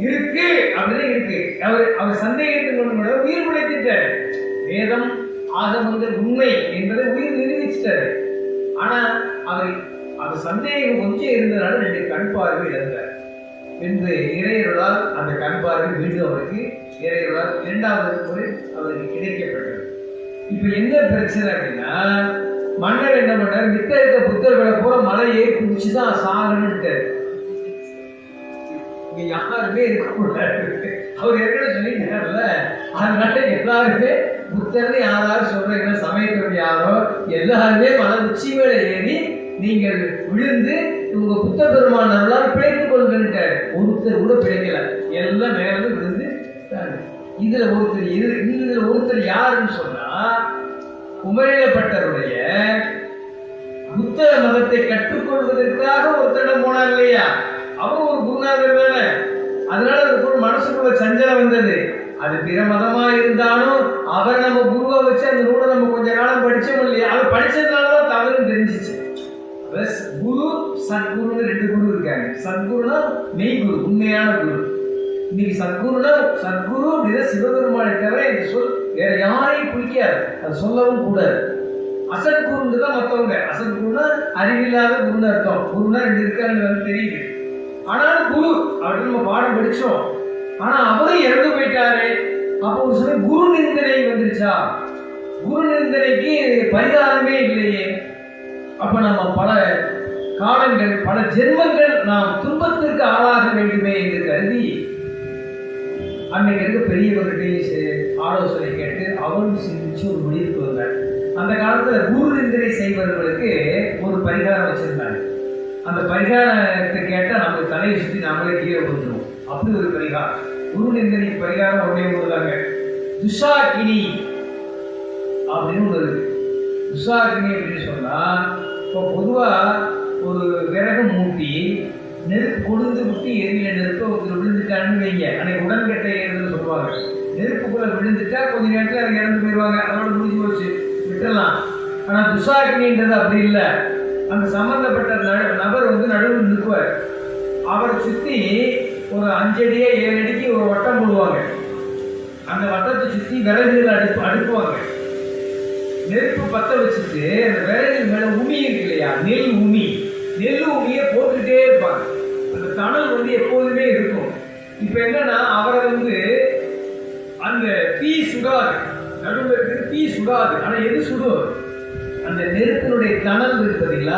இருக்கு அப்படின்னு இருக்கு. அவர் சந்தேகத்தின் கொண்டு உயிர் பிழைத்திட்டார். வேதம் ஆகமங்கள் உண்மை என்பதை உயிர் நிரூபிச்சிட்டாரு. ஆனா அவர் சந்தேகம் கொஞ்சம் இருந்ததுனால 2 கண் பார்வை இழந்தார். பின்பு இறையருளால் அந்த கண் பார்வை மீண்டும் அவருக்கு இறையருளால் 2வது முறை அவருக்கு கிடைக்கப்பட்டது. இப்ப என்ன பிரச்சனை அப்படின்னா, மன்னர் என்ன பண்ணார், மித்த இருக்க புத்தர்களை போல மலையை குதிச்சுதான் சாகணும்ட்டாரு. இங்க யாருமே இருக்கக்கூடாது, அவர் ஏற்கனவே சொல்லிட்டாருல்ல. அதனால எல்லாருமே புத்தர்னு யாராவது சொல்றீங்க, சமயத்தினுடைய யாரோ எல்லாருமே மலை உச்சி மேலே ஏறி நீங்கள் விழுந்து உங்க புத்த பெருமானவர்களால் பிழைத்துக் கொள்கின்றார். ஒருத்தர் கூட பிழைக்கல, எல்லாம் மேல விழுந்து. இதுல ஒருத்தர் யாருன்னு சொன்னா, குமரிலப்பட்டருடைய புத்த மதத்தை கற்றுக்கொள்வதற்காக ஒருத்தரிடம் போனார் இல்லையா, அவர் ஒரு குருநாதர் தானே. அதனால அதுக்கு மனசுக்குள்ள சஞ்சலம் வந்தது. அது பிற மதமா இருந்தாலும் அவர் நம்ம குருவை வச்சு அந்த நூலை நம்ம கொஞ்ச காலம் படிச்சோம் இல்லையா, அவர் படிச்சதுனாலதான் தவறுன்னு தெரிஞ்சிச்சு. குரு சத்குருன்னு 2 குரு இருக்காங்க. சத்குருனா மெய் குரு, உண்மையான குரு. இன்னைக்கு சத்குருனா சத்குரு அப்படின்னா சிவபெருமானை தவிர இந்த சொல் வேற யாரையும் பிடிக்காது, அது சொல்லவும் கூடாது. அசத்குருன்னு தான் மற்றவங்க. அசத்குருனா அறிவில்லாத குருன்னு அர்த்தம். குருனா 2 இருக்கான்னு தெரியுது. ஆனாலும் குரு அப்படின்னு நம்ம பாடம் படிச்சோம். ஆனா அவரும் இறந்து போயிட்டாரு. அப்போ ஒரு சமயம் குரு நிந்தனை வந்துருச்சா, குரு நிந்தனைக்கு பரிகாரமே இல்லையே. அப்ப நம்ம பல காலங்கள் பல ஜென்மங்கள் நாம் துன்பத்திற்கு ஆளாக வேண்டுமே என்று கருதி அன்னைக்கு இருக்க பெரியவர்கிட்ட ஆலோசனை கேட்டு அவரும் சிந்திச்சு ஒரு முடிவுக்கு வந்தார். அந்த காலத்துல குரு நிந்தனை செய்வர்களுக்கு ஒரு பரிகாரம் வச்சிருந்தாங்க. அந்த பரிகாரத்தை கேட்டா நமக்கு தலையை சுற்றி நாமளே கீழே விழுந்துருவோம். அப்படி ஒரு பரிகாரம், குரு நிந்தனை பரிகாரம் உடனே விடுறாங்க. துஷாகினி அப்படின்னு ஒரு துஷாகினி அப்படின்னு சொன்னா, இப்போ பொதுவா ஒரு விறகு மூட்டி நெருப்பு கொழுந்து விட்டு எரியில நெருப்பை ஒருத்தர் விழுந்துட்டான்னு வைங்க, அன்னைக்கு உடன்கட்டை ஏறுன்னு சொல்லுவாங்க. நெருப்புக்குள்ள விழுந்துட்டா கொஞ்ச நேரத்தில் அதை இறந்து போயிடுவாங்க, அதோட முடிஞ்சு போச்சு, விட்டுடலாம். ஆனா துஷாகினின்றது அப்படி இல்லை. அந்த சம்பந்தப்பட்ட நபர் நடுவில் நிற்குவார். அவரை சுற்றி ஒரு 5 அடியே 7 அடிக்கு ஒரு வட்டம் போடுவாங்க. அந்த வட்டத்தை சுற்றி விறகுகள் அடுப்புவாங்க. நெருப்பு பற்ற வச்சுட்டு அந்த விறகு மேல உமி இருக்கு இல்லையா, நெல் உமியை போட்டுக்கிட்டே இருப்பாங்க. அந்த தணல் எப்போதுமே இருக்கும். இப்ப என்னன்னா அவரை அந்த தீ சுடாது, நடுவில் இருக்கிற தீ சுடாது. ஆனா எது சுடும், அந்த நெருப்பினுடைய தணல் இருப்பதில்ல,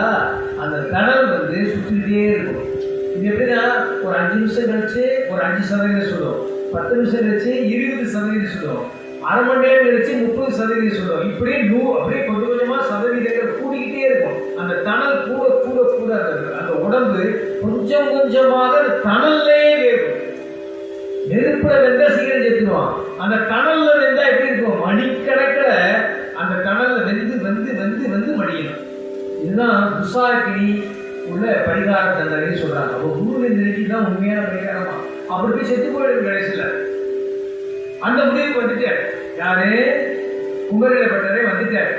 அந்த தணல் சுற்றிக்கிட்டே இருக்கும். இது எப்படின்னா ஒரு 5 நிமிஷம் கழிச்சு ஒரு 5% சுடும், 10 நிமிஷம் கழிச்சு 20% சுடும், அரை மணி நேரம் கழிச்சு 30% சுடும். இப்படியே அப்படியே கொஞ்சம் கொஞ்சமா சதவீதங்கள் கூடிக்கிட்டே இருக்கும். அந்த தணல் கூட கூட கூட அந்த உடம்பு கொஞ்சம் கொஞ்சமாக தணல்லே வேகும். நெருப்புல வெந்தா சீக்கிரம் செத்துருவான். அந்த தணல்ல வெந்தா எப்படி இருக்கும், மணிக்கணக்கில் அந்த தணல்ல வெந்து வந்து வந்து வந்து மடியணும். இதுதான் துஷாகினி உள்ள பரிகார தண்டனை சொல்றாங்க. அப்போ குரு நிலைக்கு தான் உண்மையான பரிகாரமா. அவருக்கு செத்து போயிடும் கடைசியில். அந்த முடிவுக்கு வந்துட்டார். யாரு, குமரிலப்பட்டரே வந்துட்டார்.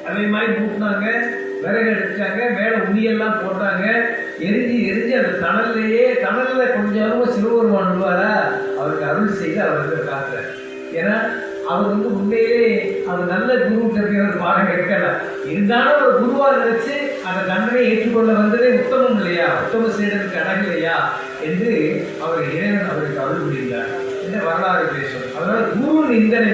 அதே மாதிரி மூட்டினாங்க, விறகு எடுத்தாங்க, மேல உணியெல்லாம் போட்டாங்க, எரிஞ்சு அந்த தணல்ல கொஞ்சம் சிவபெருமான் விடுவாரா, அவருக்கு அருள் செய்து அவருக்கு காட்டுறார். ஏன்னா அவர் உண்மையிலே அவர் நல்ல குரு பாடம் கேட்கல, இருந்தாலும் ஒரு குருவா நினைச்சு அந்த தண்டனை ஏற்றுக்கொள்ள வந்ததே உத்தமம் இல்லையா, உத்தம செய்யறதுக்கு அடகு இல்லையா என்று அவர் இறைவன் அவருக்கு அருள் புரிந்தார் என்ன வரலாறு பேசும். அதனால குரு நிந்தனை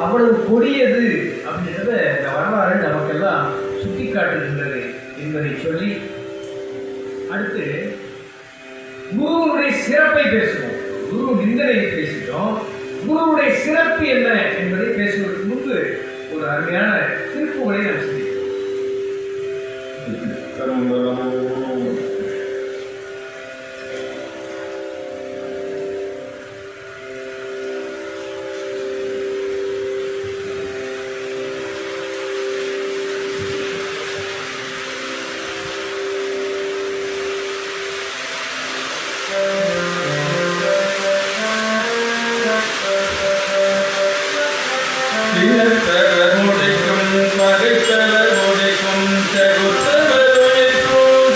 அவ்வளவு கொடியது அப்படின்றத இந்த வரலாறு நமக்கெல்லாம் சுட்டி காட்டுகின்றது என்பதை சொல்லி அடுத்து குருவுடைய சிறப்பை பேசுவோம். குரு நிந்தனை பேசிட்டோம், குருவுடைய சிறப்பு என்ன என்பதை பேசுவதற்கு முன்பு ஒரு அருமையான திருப்புகளை நாம் செய்வோம். முடிக்கும் மகிழ்ச்சவர் முடிக்கும் செகுத்தவர் ஒழிக்கும்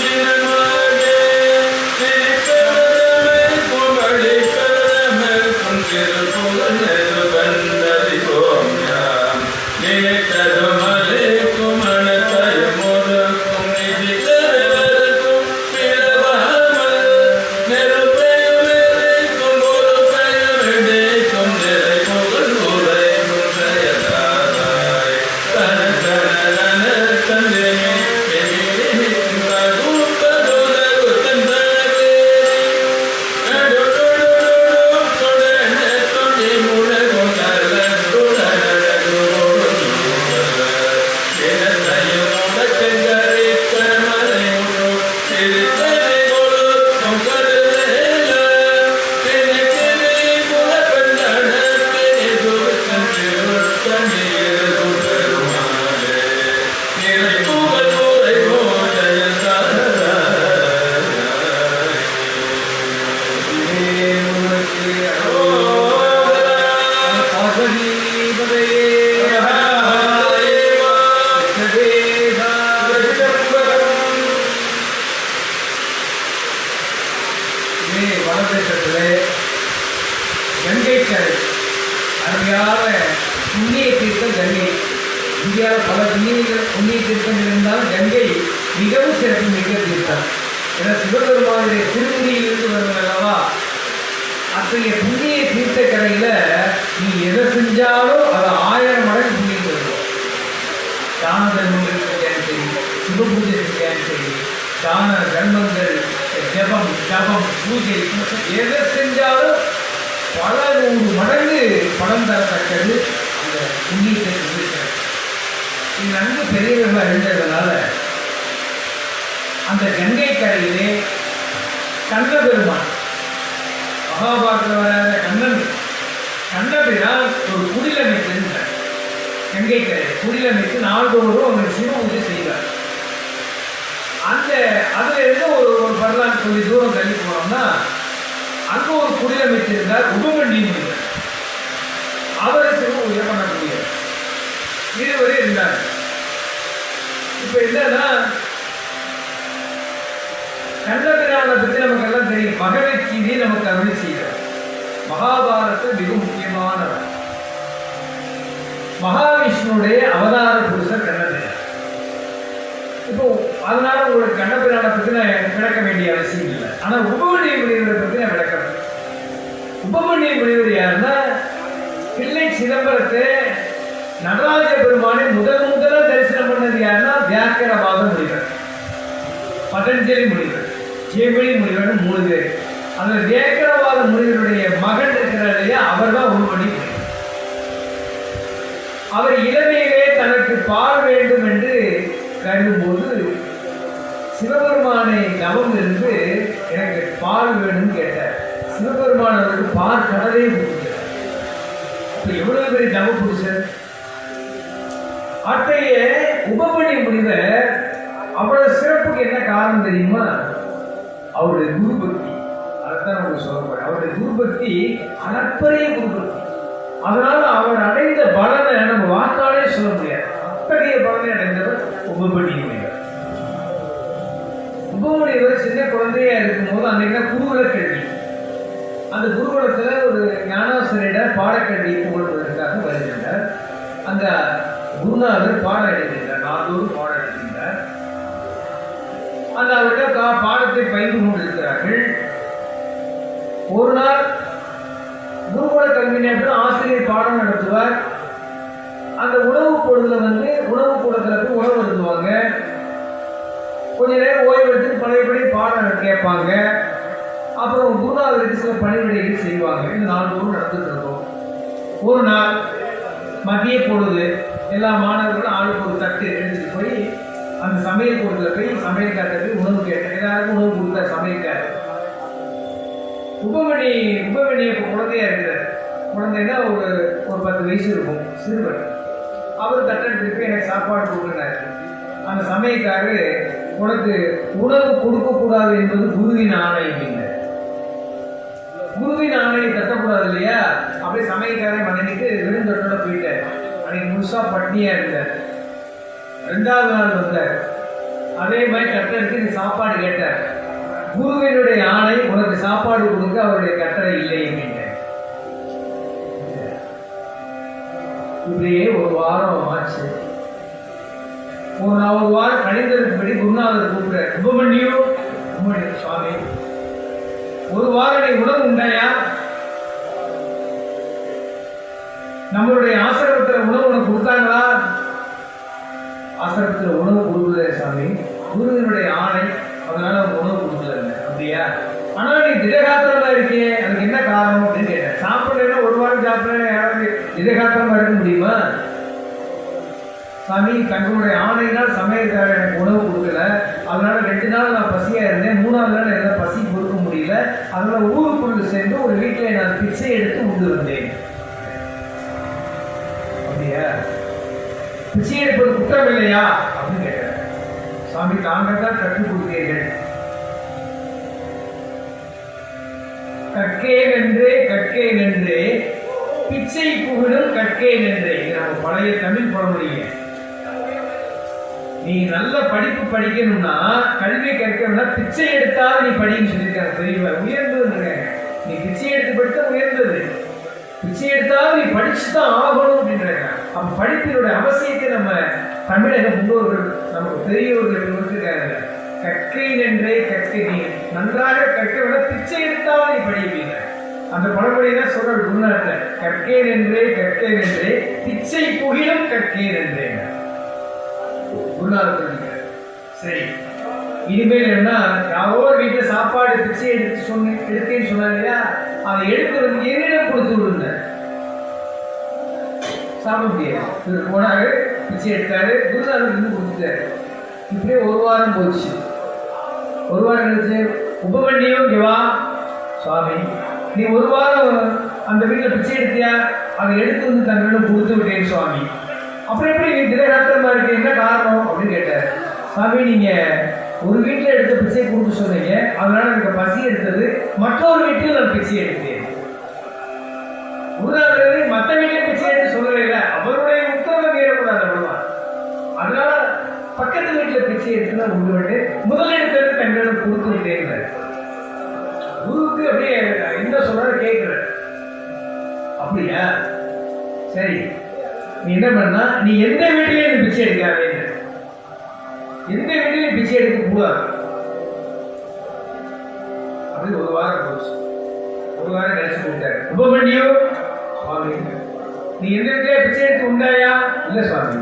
கங்கை கரை அருமையான புண்ணிய தீர்த்தம் கங்கை. இந்தியாவில் பல புண்ணிய தீர்த்தங்கள் இருந்தாலும் கங்கை மிகவும் சிறப்பு மிக்க தீர்த்தம். ஏன்னா சிவபெருமானுடைய திருமுடியிலிருந்து வருவது அல்லவா. அத்தகைய புண்ணிய தீர்த்த கரையில் நீ எதை செஞ்சாலும் அது 1000 மடங்கு புண்ணியம் இருக்கும். தான தர்மங்கள் செஞ்சாலும் சரி, சிவ பூஜை செஞ்சாலும் சரி, தான தர்மங்கள், ஜபம் ஜபம் பூஜை எதை செஞ்சாலும் பல 100 மடங்கு பலம் தரத்தக்கது அந்த புண்ணியத்தை இருக்கிறது. இது நன்கு பெரியவர்கள் அறிந்ததுனால அந்த கங்கை கரையிலே கண்ண பெருமான் மகாபாரத்தில் வராத கண்ணபிரான் ஒரு குடிலமைத்திருந்தார். கங்கை கரை குடிலமைத்து நாள்தோறும் அவங்க சிவ பூஜை செய்வார். அதுல இருந்து ஒரு வரலாற்று சொல்லி தூரம் தள்ளி போனோம்னா அங்க ஒரு குடிலமைத்திருந்தார் உபமன்யு முனிவர். அவரை சிவ பூஜை பண்ணக்கூடியவர். இருவரே இருந்தார். இப்ப என்னன்னா கண்ணபிரானை பற்றி நமக்கு எல்லாம் தெரியும். பகவத்கீதையை நமக்கு அருளி செய்கிறார். மகாபாரதம் மிக முக்கியமானவர். மகாவிஷ்ணுடைய அவதார புருஷர் கண்ணபிரான். இப்போ அதனால உங்களுக்கு கண்ணபிரானை பற்றி நான் விளக்க வேண்டிய அவசியம் இல்லை. ஆனால் உபமன்யு முனிவரை பற்றி நான் விளக்கிறேன். உபமன்யு முனிவர் யாருன்னா பிள்ளை சிதம்பரத்தை நடராஜ பெருமானை முதல்ல தரிசனம் பண்ணது யாருன்னா வியாக்கிரவாத முனிவர், பதஞ்சலி முனிவர், ஜெயமணி முனிவர் 3 பேர். அந்த வியாக்கிரவாத முனிவருடைய மகன் இருக்கிறார் இல்லையா, அவர் தான் உபமன்யு முனிவர். அவர் இளமையிலே தனக்கு பால் வேண்டும் என்று கருதும்போது சிவபெருமானை தவம் இருந்து எனக்கு பால் வேணும்னு கேட்டார். சிவபெருமான் அவருக்கு பால் கடலே கொடுக்கிறார். அப்ப எவ்வளவு பெரிய தவ புருஷர். அத்தைய உபமன்யு முனிவர் அவ்வளவு சிறப்புக்கு என்ன காரணம் தெரியுமா? அவருடைய குருபக்தி. அதைத்தான் நமக்கு சொல்ல போறேன். அவருடைய குருபக்தி அளப்பரிய குருபக்தி. அதனால அவர் அடைந்த பலனை நம்ம வாக்காலே சொல்ல முடியாது. அத்தகைய பலனை அடைந்தவர் உபமன்யு முனிவர். உபமன்யுவர் சின்ன குழந்தையா இருக்கும்போது அன்னைக்கு குருகுல கல்வி. அந்த குருகுலத்துல ஒரு ஞானாசிரியர் பாடக்கல்வி புகழ்வதற்காக வருகின்றார். அந்த குருநாதர் பாடம் எழுதுகின்றார். 4 பாடம் எழுதுகின்றார். அந்த அவர்கிட்ட பாடத்தை பயின்று கொண்டிருக்கிறார்கள். ஒரு நாள் குருகுல கல்வி நேரத்தில் ஆசிரியர் பாடம் நடத்துவார். அந்த உணவு பொழுதுல உணவு கூடத்துல போய் உணவு எழுதுவாங்க. கொஞ்ச நேரம் ஓய்வு எடுத்து பழையபடி பாடம் கேட்பாங்க. அப்புறம் குருநாதருக்கு சில பணிவிடைகள் செய்வாங்க. இந்த 4 நடந்துட்டு இருக்கும். ஒரு நாள் மதிய பொழுது எல்லா மாணவர்களும் ஆளுக்கு ஒரு தட்டு எடுத்துட்டு போய் அந்த சமையல் கூடத்துல போய் சமையல்காரருக்கு உணவு கேட்டேன். எல்லாருக்கும் உணவு கொடுத்த சமையல்காரர் உபமன்யு இப்போ குழந்தையா இருக்கிறார். குழந்தைன்னா ஒரு 10 வயசு இருக்கும், சிறுவர். அவர் தட்டெடுத்துட்டு போய் எனக்கு சாப்பாடு கொடுக்குறாரு. அந்த சமையல்காரரு உனக்கு உணவு கொடுக்கக்கூடாது என்பது குருவின் ஆணை அப்படின்னு. குருவின் ஆணையை தட்டக்கூடாது இல்லையா? அப்படியே சமையல்காரரை மனைவிட்டு விருந்தொட்டோட போயிட்டார். அன்னைக்கு முழுசா பட்டினியா இருந்தார். 2வது நாள் வந்தார். அதே மாதிரி கட்டளை எடுத்து சாப்பாடு கேட்டார். குருவினுடைய ஆணை உனக்கு சாப்பாடு கொடுக்க அவருடைய கட்டளை இல்லை அப்படின்ட்டு. இப்படியே ஒரு வாரம் ஆச்சு. ஒரு வாரம் கணிதத்துக்குபடி குருநாதர் கூப்பிடுறார். உபமன்யு சுவாமி, ஒரு வாரம் நீ உணவு உண்டாயா? நம்மளுடைய ஆசிரமத்தில் உணவு உனக்கு கொடுத்தாங்களா? ஆசிரமத்தில் உணவு கொடுக்கல சாமி, குருவினுடைய ஆணை, அதனால அவங்க உணவு கொடுக்கல. அப்படியா? ஆனா நீ திடகாத்திரமா இருக்கியே, அதுக்கு என்ன காரணம் அப்படின்னு கேட்டேன். சாப்பிடலன்னா ஒரு வாரம் சாப்பிடல யாராவது திடகாத்திரமா இருக்க முடியுமா? சாமி, தங்களுடைய ஆணையினால் சமையல்காரர் எனக்கு உணவு கொடுக்கல, அதனால 2 நாள் நான் பசியா இருந்தேன். 3வது நாள் என்னால் பசி கொடுக்க முடியல. அதனால ஊருக்குள்ள சேர்ந்து ஒரு வீட்டில் நான் பிச்சை எடுத்து உண்டு வந்தேன். அப்படியா? பிச்சை எடுப்பது குற்றம் இல்லையா அப்படின்னு கேட்டேன். சாமி, தாங்கள் தான் கற்றுக் கொடுத்தீர்கள். கற்கேன் என்றே பிச்சை புகழும் கற்கேன் என்றே. நம்ம பழைய தமிழ் பழமொழிங்க. நீ நல்ல படிப்பு படிக்கணும்னா, கல்வி கற்கணும்னா பிச்சை எடுத்தாலும் நீ படின்னு சொல்லியிருக்காங்க. பெரியவா உயர்ந்ததுங்க. நீ பிச்சை எடுத்து படித்தா உயர்ந்தது. பிச்சை எடுத்தாலும் நீ படிச்சுதான் ஆகணும் அப்படின்னு நினைக்கிறாங்க. அப்ப படிப்பினுடைய அவசியத்தை நம்ம தமிழக முன்னோர்கள் நமக்கு பெரியவர்கள் கொடுத்துருக்காங்க. கற்கை நன்றே கற்கை நீ நன்றாக கற்க விட பிச்சை எடுத்தாலும் நீ படிப்பீங்க. அந்த பழமொழி தான் சொல்ற குருநாட்ட கற்கை நன்றே பிச்சை புகிலும் கற்கை நன்றே குருநாதர். சரி, இனிமேல் என்ன, யாரோ வீட்டுல சாப்பாடு பிச்சை எடுத்தேன்னு சொன்னாங்க இல்லையா, அதை எடுத்து வந்து என்னிடம் கொடுத்து விடுங்க. சாப்பிட முடியாது. இவர் போனாரு, பிச்சை எடுத்தாரு, குருநாதர் இருந்து கொடுத்துட்டாரு. இப்படியே ஒரு வாரம் போச்சு. ஒரு வாரம் கழிச்சு உபமன்யம் இங்க வா சுவாமி, நீ ஒரு வாரம் அந்த வீட்டில் பிச்சை எடுத்தியா, அதை எடுத்து வந்து தங்களிடம் கொடுத்து விட்டேன் சுவாமி. அப்புறம் எப்படி நீ திரைகாத்திரமா இருக்கு, என்ன காரணம் அப்படின்னு கேட்டார். சாமி, நீங்க ஒரு வீட்டில் எடுத்த பிச்சை கொடுத்து சொன்னீங்க, அதனால எனக்கு பசி எடுத்தது, மற்றொரு வீட்டில் நான் பிச்சை எடுத்தேன். குருநாதர் மற்ற வீட்டில் பிச்சை எடுத்து சொல்லல, அவருடைய உத்தரவை மீறக்கூடாது அவ்வளவுதான். அதனால பக்கத்து வீட்டில் பிச்சை எடுத்து நான் உண்டு விட்டு முதல் எடுத்தது தங்களிடம் கொடுத்து விட்டேன். குருவுக்கு அப்படியே என்ன சொல்றாரு கேட்கிற. அப்படியா, சரி, நீ என்ன பண்ணா, நீ எந்த வீட்டிலையும் நீ பிச்சை எடுக்காதே, எந்த வீட்டிலையும் பிச்சை எடுக்க கூடாது. அப்படி ஒரு வாரம் போச்சு. ஒரு வாரம் கழிச்சு கொடுத்தாரு. உபமன்யம் சுவாமி, நீ எந்த வீட்டிலே பிச்சை எடுத்து உண்டாயா? இல்ல சுவாமி.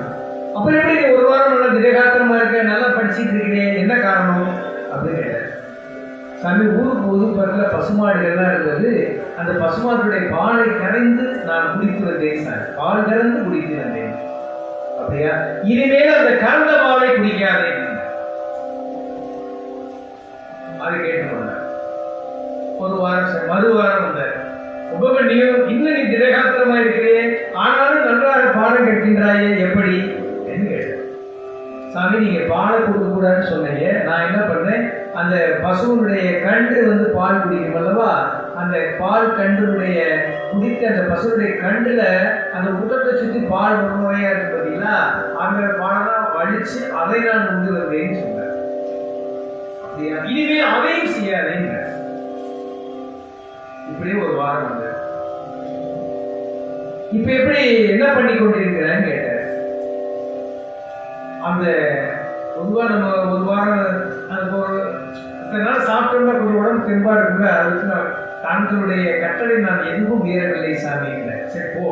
அப்புறம் எப்படி நீ ஒரு வாரம் நல்லா திடகாத்திரமா இருக்க, நல்லா படிச்சுட்டு இருக்கிறேன், என்ன காரணம் அப்படின்னு கேட்டார். சாமி, ஊருக்கு ஒதுப்பறத்தில் பசுமாடுகள்லாம் இருந்தது, அந்த பசுமாடுடைய பாலை கரைந்து நான் குடித்து வந்தேன் சார், பால் கறந்து குடித்து வந்தேன். அப்படியா, இனிமேல் அந்த கறந்த பாலை குடிக்காதே. அதை கேட்டு ஒரு வாரம் மறு வாரம் வந்தார். உபமன்யம், இன்னும் நீ திடகாத்திரமா இருக்கிறேன், ஆனாலும் நன்றாக பாடம் கேட்கின்றாயே, எப்படி என்று கேட்டார். சாமி, நீங்க பாலை கொடுக்க கூடாதுன்னு சொன்னீங்க, நான் என்ன பண்ணேன், அந்த பசுனுடைய கன்று வந்து பால் குடிக்கும் அல்லவா, அந்த பால் கன்றுடைய குடித்த அந்த பசுனுடைய கன்றுல அந்த உடத்தை சுற்றி பால் முறையா இருக்கு பார்த்தீங்களா, அந்த பாலெல்லாம் வலிச்சு அதை நான் உண்டு வந்தேன்னு சொன்னேன். அப்படியா, இனிமே அதையும் செய்யாதேங்க. இப்படியே ஒரு வாரம் வந்து இப்ப எப்படி என்ன பண்ணி கொண்டிருக்கிறேன்னு கேட்டார். அந்த பொதுவா நம்ம ஒரு வாரம் அந்த ஒரு நாள் சாப்பிட்டோம்னா கொஞ்சம் உடம்பு தெம்பா இருக்குங்க, அதுக்கு தங்களுடைய கட்டளை நான் எதுவும் மீறவில்லை சாமி. இல்லை, சரி போ.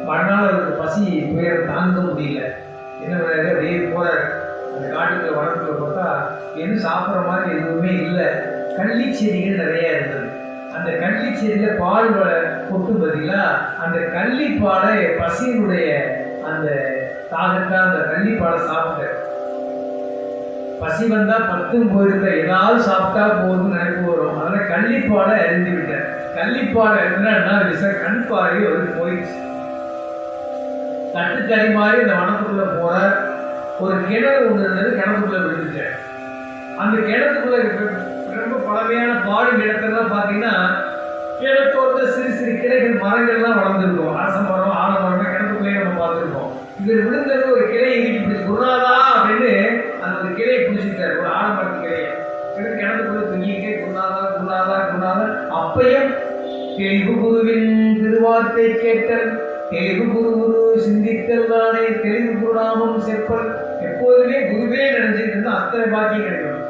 மறுநாள் அவருக்கு பசி துயரம் தாங்க முடியல. என்ன பண்ணாரு, அப்படியே போறாரு. அந்த காட்டுக்குள்ள வனத்துக்குள்ள பார்த்தா எதுவும் சாப்பிட்ற மாதிரி எதுவுமே இல்லை. கள்ளி செடிகள் நிறைய இருந்தது. அந்த கள்ளி செடியில பால் கொட்டு பார்த்தீங்களா, அந்த கள்ளிப்பாலை பசியினுடைய அந்த தாகத்தா அந்த கள்ளிப்பாலை சாப்பிட்டார். பசி வந்தா பத்தும் போயிருந்த, ஏதாவது சாப்பிட்டா போதும் நினைப்பு வரும். அதனால கள்ளிப்பாலை அறிந்து விட்டார். கள்ளிப்பாலை இருந்தா கண் பாறை வந்து போயிடுச்சு. தட்டுக்கறி மாதிரி இந்த வனத்துக்குள்ள போற ஒரு கிணறு ஒன்று இருந்தது, கிணத்துக்குள்ள விழுந்துட்டார். அந்த கிணத்துக்குள்ள ரொம்ப பழமையான பாடும் இடத்தெல்லாம் பார்த்தீங்கன்னா கிணத்தோட சிறு சிறு கிளைகள் மரங்கள்லாம் வளர்ந்துருக்கும். அரச மரம், ஆலமரம் கிணத்துக்குள்ளேயே நம்ம பார்த்துருக்கோம். இவர் விழுந்தது ஒரு கிளையை இறுக்கி பிடிச்சி, குருநாதா அப்படின்னு அந்த ஒரு கிளையை பிடிச்சிருக்காரு, ஒரு ஆலமரத்து கிளையை கிணத்துக்குள்ள தூங்கிட்டே குருநாதா குருநாதா குருநாதா. அப்பையும் தெளிவு குருவின் திருவார்த்தை கேட்டல், தெளிவு குரு குரு சிந்தித்தல் தானே தெளிவு குருநாமம் செப்பல். எப்போதுமே குருவே நினைச்சிட்டு இருந்தா அத்தனை பாக்கியம் கிடைக்கும்.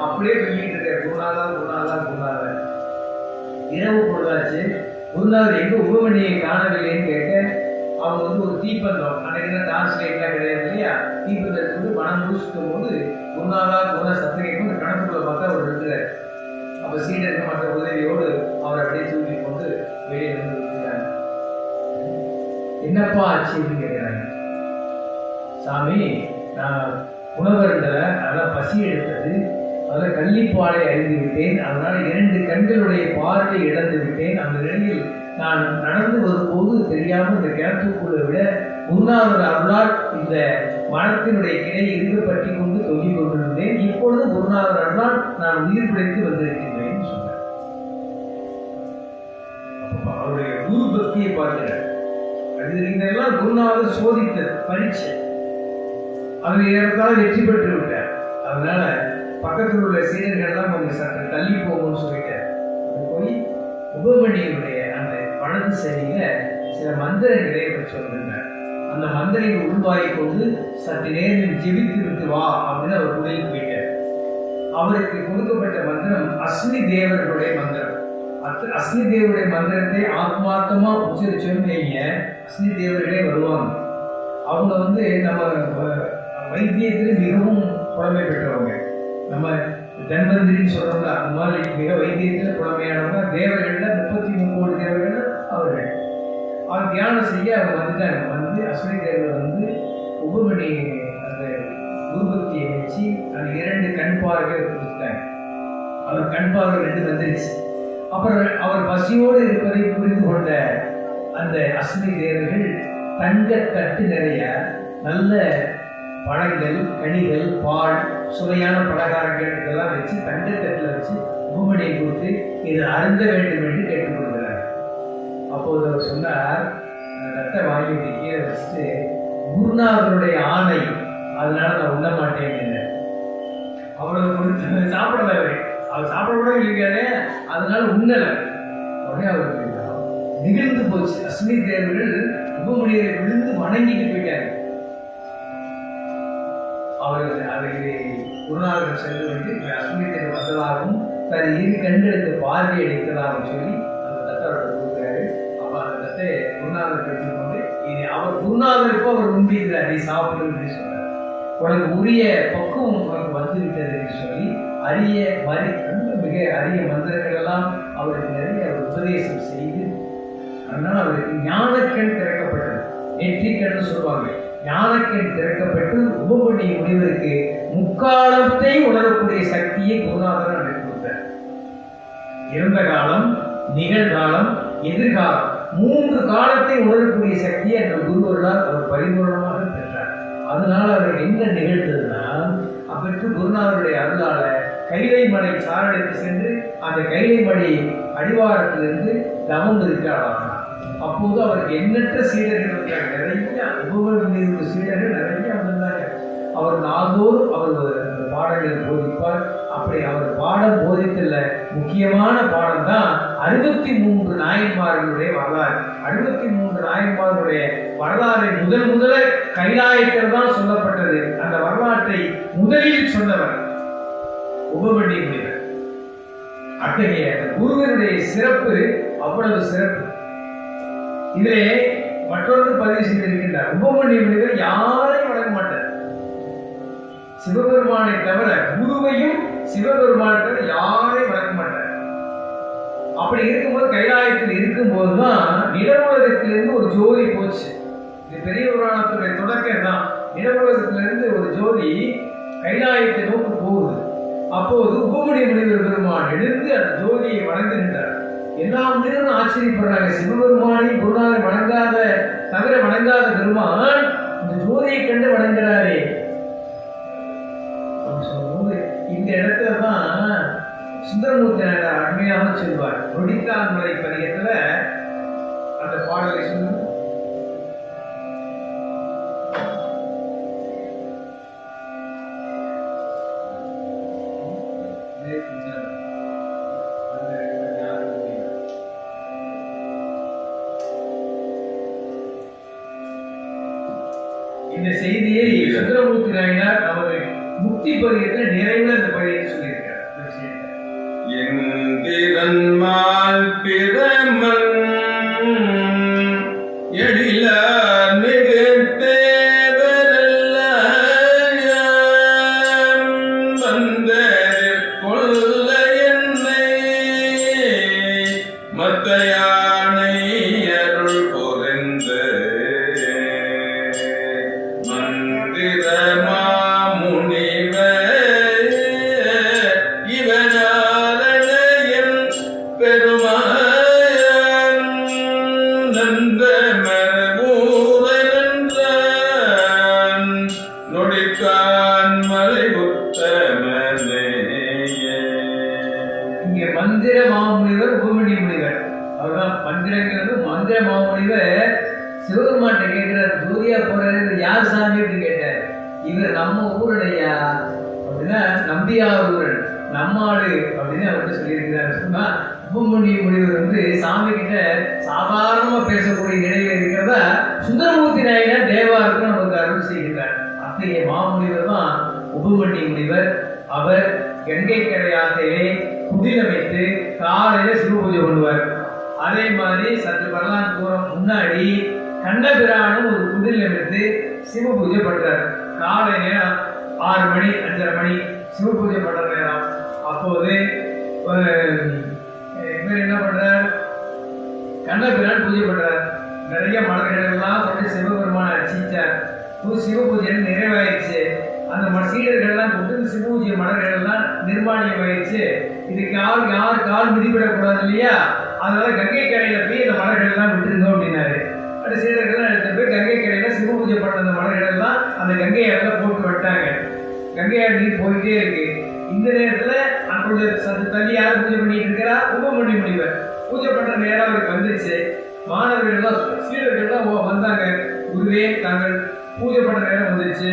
அப்படியே சொல்லிட்டு இருக்க குருநாதா குருநாதா குருநாதா. இரவு பொழுதாச்சு. குருநாதர் எங்க உபமணியை காணவில்லைன்னு கேட்க, அவங்க வந்து ஒரு தீப்பந்தம், அன்னைக்கு டான்ஸ் லைட்லாம் கிடையாது இல்லையா, தீப்பந்தத்தை வந்து மனம் பூசிக்கும் போது குருநாதா குருநாத சத்தம் கேட்கும். அந்த கணக்குள்ள பார்த்தா அவர் இருக்கிறார். அப்ப சீடருக்கு மற்ற உதவியோடு அவரை அப்படியே தூக்கி கொண்டு வெளியே வந்து விட்டுறாங்க. என்னப்பா ஆச்சு அப்படின்னு கேட்கிறாங்க. சாமி, நான் உணவருந்தல, அதெல்லாம் பசி எடுத்தது, அதில் கள்ளிப்பாலை அறிந்து விட்டேன், அதனால் 2 கண்களுடைய பார்வை இழந்து விட்டேன். அந்த நிலையில் நான் நடந்து வரும்போது தெரியாமல் இந்த கிணத்துக்குள்ள விட குருநாதர் அருளால் இந்த மரத்தினுடைய கிளை இருந்து பற்றி கொண்டு தொங்கிக் கொண்டிருந்தேன். இப்பொழுது குருநாதர் அருளால் நான் உயிர் பிழைத்து வந்திருக்கின்றேன் சொன்னார். அவருடைய குரு பக்தியை பார்க்கிறார். அது இதெல்லாம் குருநாதர் சோதித்த பரீட்சை. அதில் ஏற்கால வெற்றி பெற்று விட்டார். அதனால பக்கத்தில் உள்ள சீடர்கள்லாம் கொஞ்சம் சற்று தள்ளி போகும்னு சொல்லிட்டார். போய் உபமணியினுடைய அந்த பழத்தை வலது சைடில சில மந்திரங்களை அவர் சொல்லியிருந்தார். அந்த மந்திரங்களை உள்வாங்கிக் கொண்டு சற்று நேரம் ஜெபித்து விட்டு வா அப்படின்னு அவர் குடியில் போயிட்டார். அவருக்கு கொடுக்கப்பட்ட மந்திரம் அஸ்வினி தேவர்களுடைய மந்திரம். அஸ்வினி தேவருடைய மந்திரத்தை ஆத்மார்த்தமா உச்சரிச்சோன்னு அஸ்வினி தேவர்களே வருவாங்க. அவங்க நம்ம வைத்தியத்தில் மிகவும் புலமை பெற்றவங்க. நம்ம தன்வந்திரின்னு சொல்றோம்ல, அந்த மாதிரி மிக வைத்தியத்தில் புலமையானவங்க. தேவர்கள்ல 33 கோடி தேவர்கள் அவர்கள். அவர் தியானம் செய்ய அவங்க வந்துட்டாங்க. அஸ்வினி தேவர்கள் உபமணி அந்த குருபக்தியை வச்சு அந்த 2 கண் பார்வைகள் கொடுத்துட்டாங்க. அவர் கண் பார்வை 2 வந்துருச்சு. அப்புறம் அவர் பசியோடு இருப்பதை புரிந்து கொண்ட அந்த அஸ்வினி தேவர்கள் தங்கத்தட்டு நிறைய நல்ல பழங்கள், கனிகள், பால், சுவையான பலகாரங்கள் இதெல்லாம் வச்சு தங்கத்தட்டில் வச்சு உபமணியை கொடுத்து இதை அருந்த வேண்டும் என்று கேட்டுக்கொள்கிறார். அப்போது அவர் சொன்னார், ரத்த வாங்கிட்டு கீழே வச்சுட்டு, குருநாதருடைய ஆணை, அதனால நான் உண்ண மாட்டேன். அவருக்கு கொடுத்து சாப்பிடல, அவர் சாப்பிட கூட இல்லைங்கானே, அதனால உண்ணலை. உடனே அவருக்கு நிகழ்ந்து போச்சு. அஸ்வினி தேவர்கள் உபமணியை விழுந்து வணங்கிட்டு போயிட்டாங்க. அவர்கள் அதை குருநாதர்கள் சென்று வந்து அஸ்வினி தேவர் வந்ததாகவும் தன் 2 கண்களுக்கு பார்வை அளித்ததாகவும் சொல்லி அந்த தட்டை அவர்கள் கொடுக்குறாரு. அப்போ அந்த தட்டை குருநாதர் பெற்றுக்கொண்டு இது அவர் குருநாதருக்கும் அவர் உண்டிக்கிறார், நீ சாப்பிடுன்னு சொன்னார். உனக்கு உரிய பக்குவம் உனக்கு வந்துவிட்டது என்று சொல்லி அரிய மிக அரிய மந்திரங்கள் எல்லாம் அவருக்கு நிறைய அவர் உபதேசம் செய்து, அதனால் அவருக்கு ஞானக்கண் திறக்கப்பட்டது. நெற்றிக்கண் சொல்லுவாங்க. ஞானக்கண் திறக்கப்பட்டு உபமணி முனிவருக்கு முக்காலத்தை உணரக்கூடிய சக்தியை குருநாதர் அவருக்கு கொடுத்தார். இறந்த காலம், நிகழ்காலம், எதிர்காலம் 3 காலத்தை உணரக்கூடிய சக்தியை அந்த குருவர்களால் அவர் பரிபூர்ணமாக பெற்றார். அதனால அவர் என்ன நிகழ்ந்ததுன்னா, அவருக்கு குருநாதருடைய அருளால கைலை மலை சாரடைத்து சென்று அந்த கைலை மலை அடிவாரத்திலிருந்து தவம் இருக்கிறார். அப்போது அவருக்கு எண்ணற்ற சீடர்கள் இருக்காங்க. நிறைய உபமணி சீடர்கள் நிறைய வந்திருந்தாங்க. அவர் நாள்தோறும் அவர் பாடங்களை போதிப்பார். அப்படி அவர் பாடம் போதித்துள்ள முக்கியமான பாடம் தான் 63 நாயன்மார்களுடைய வரலாறு. 63 நாயன்மார்களுடைய வரலாறை முதல்ல கைலாயத்தில் தான் சொல்லப்பட்டது. அந்த வரலாற்றை முதலில் சொன்னவர் உபமணி முனிவர். அத்தகைய குருவினுடைய சிறப்பு அவ்வளவு சிறப்பு. இதிலே மற்றொன்று பதிவு செய்திருக்கின்றார். உபமணி முனிவர் யாரையும் வணங்க மாட்டார். சிவபெருமானை தவிர, குருவையும் சிவபெருமானை தவிர யாரையும் வணங்க மாட்டார். அப்படி இருக்கும்போது கைலாயத்தில் இருக்கும்போதுதான் நிலவுலகத்திலிருந்து ஒரு ஜோதி போச்சு. இது பெரிய புராணத்துடைய தொடக்கம் தான். நிலவுலகத்திலிருந்து ஒரு ஜோதி கைலாயத்தை நோக்கி போகுது. அப்போது உபமணி முனிவர் பெருமான் எழுந்து அந்த ஜோதியை வணங்குகின்றார். எல்லா மனிதரும் ஆச்சரியப்படுறாங்க. சிவபெருமானை குருநாதர் வணங்காத பெருமான் இந்த ஜோதியை கண்டு வணங்குகிறாரே. இந்த இடத்துல தான் சுந்தரமூர்த்தி அருமையாக சொல்வார். நொடித்தான் மலை பதிகத்துல அந்த பாடலை சொல்லுங்க. இந்த செய்தியை சுந்தரமூர்த்தி நாயனார் நமது முக்தி பதிகத்தில் நிறைவுல இந்த பதிகத்தை சொல்லியிருக்கிறார். எந்திரன்மால் பிரமன் எழில மிகுத்தேவரல்ல வந்த கொள்ள என்னை மத்த யானை அருள் பொறிந்த மந்திரமா முனிவ இவனாரணையன் பெருமான் நந்த மரபூரன் நொடித்தான் மலை உத்தமனே. இங்க மந்திர மாமுனிவர் உபமணி முனிவர் அவர்தான். மந்திரங்கிறது மந்திர மாமுனிவர் சிவபெருமான்கிட்ட கேட்கிறார், ஜோதியா போறது யார் சாமி அப்படின்னு கேட்டார். இவர் நம்ம ஊருடைய அப்படின்னா நம்பியாரூரன். நம்மாடு அப்படின்னு அவர்கிட்ட சொல்லியிருக்கிறார். சொன்னா உபமணி முனிவர் வந்து சாமி கிட்ட சாதாரணமா பேசக்கூடிய நிலையில இருக்கிறதா சுந்தரமூர்த்தி நாயனார் தேவாரத்தை நமக்கு அருள் செய்கிறார். அத்தகைய மாமுனிவர் தான் உபமணி முனிவர். அவர் கங்கை கரையாற்றிலே குடிலமைத்து காலையில சிவ பூஜை பண்ணுவார். அதே மாதிரி சற்று வரலாற்று தூரம் முன்னாடி கண்ணபிரானும் ஒரு குடில் அமைத்து சிவ பூஜை பண்றார். காலை நேரம் 6 மணி 5:30 மணி சிவ பூஜை பண்ற நேரம். அப்போது இவர் என்ன பண்றார், கண்ணபிரான் பூஜை பண்றார். நிறைய மலர்கள் எல்லாம் கொண்டு சிவபெருமான அர்ச்சிச்சார். சிவ பூஜை நிறைவாயிடுச்சு. அந்த சீடர்கள் எல்லாம் போட்டு சிவ பூஜை மலர்கள் எல்லாம் நிர்மாணியமாயிடுச்சு. இதுக்கு யார் கால் மிதிப்பிடக்கூடாது இல்லையா, அதனால கங்கை கரையில போய் இந்த மலர்கள் எல்லாம் விட்டுருங்க அப்படின்னாரு. அந்த சீடர்கள் எடுத்து போய் கங்கை கரையில சிவ பூஜை பண்ண அந்த மலர்கள் எல்லாம் அந்த கங்கை ஆறுல போட்டு விட்டாங்க. கங்கை ஆறு நீர் போயிட்டே இருக்கு. இந்த நேரத்துல கொஞ்சம் சத்து தள்ளி யாரும் பூஜை பண்ணிட்டு இருக்கிறா, உபமணி முனிவர் பூஜை பண்ற நேரம் அவருக்கு வந்துச்சு. மாணவர்கள் எல்லாம் சீடர்கள் எல்லாம் வந்தாங்க. குருவே, தாங்கள் பூஜை பண்ண நேரம் வந்துருச்சு,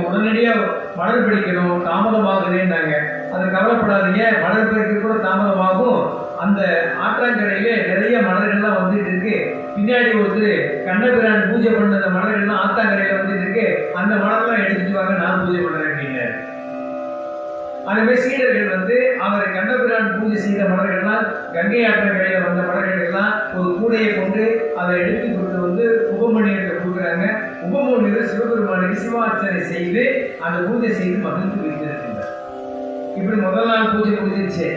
உடனடியா மலர் பிடிக்கணும், தாமதமாகுதுன்னாங்க. அதை கவலைப்படாதீங்க, மலர் பிடிக்க கூட தாமதமாகும். அந்த ஆற்றாங்கரையிலே நிறைய மலர்கள்லாம் வந்துட்டு இருக்கு. பின்னாடி ஒருத்தர் கண்ணபிரான் பூஜை பண்ண அந்த மலர்கள்லாம் ஆத்தாங்கரையில வந்துட்டு இருக்கு. அந்த மலர்லாம் எடுத்துட்டு வாங்க, நான் பூஜை பண்றேன் அப்படின்னு. அதுவே சீடர்கள் வந்து அவர் கண்ணபிரான் பூஜை செய்த மலர்கள்லாம் கங்கை ஆற்றங்கரையில வந்த மலர்கள் எல்லாம் ஒரு கூடையை கொண்டு அதை எடுத்து கொடுத்து வந்து உபமணியத்தை கொடுக்குறாங்க. உபமணியர் சிவபெருமானுக்கு சிவார்ச்சனை செய்து அந்த பூஜை செய்து மகிழ்ந்து வைத்திருக்கின்றார். இப்படி முதல் நாள் பூஜை முடிஞ்சிருச்சு.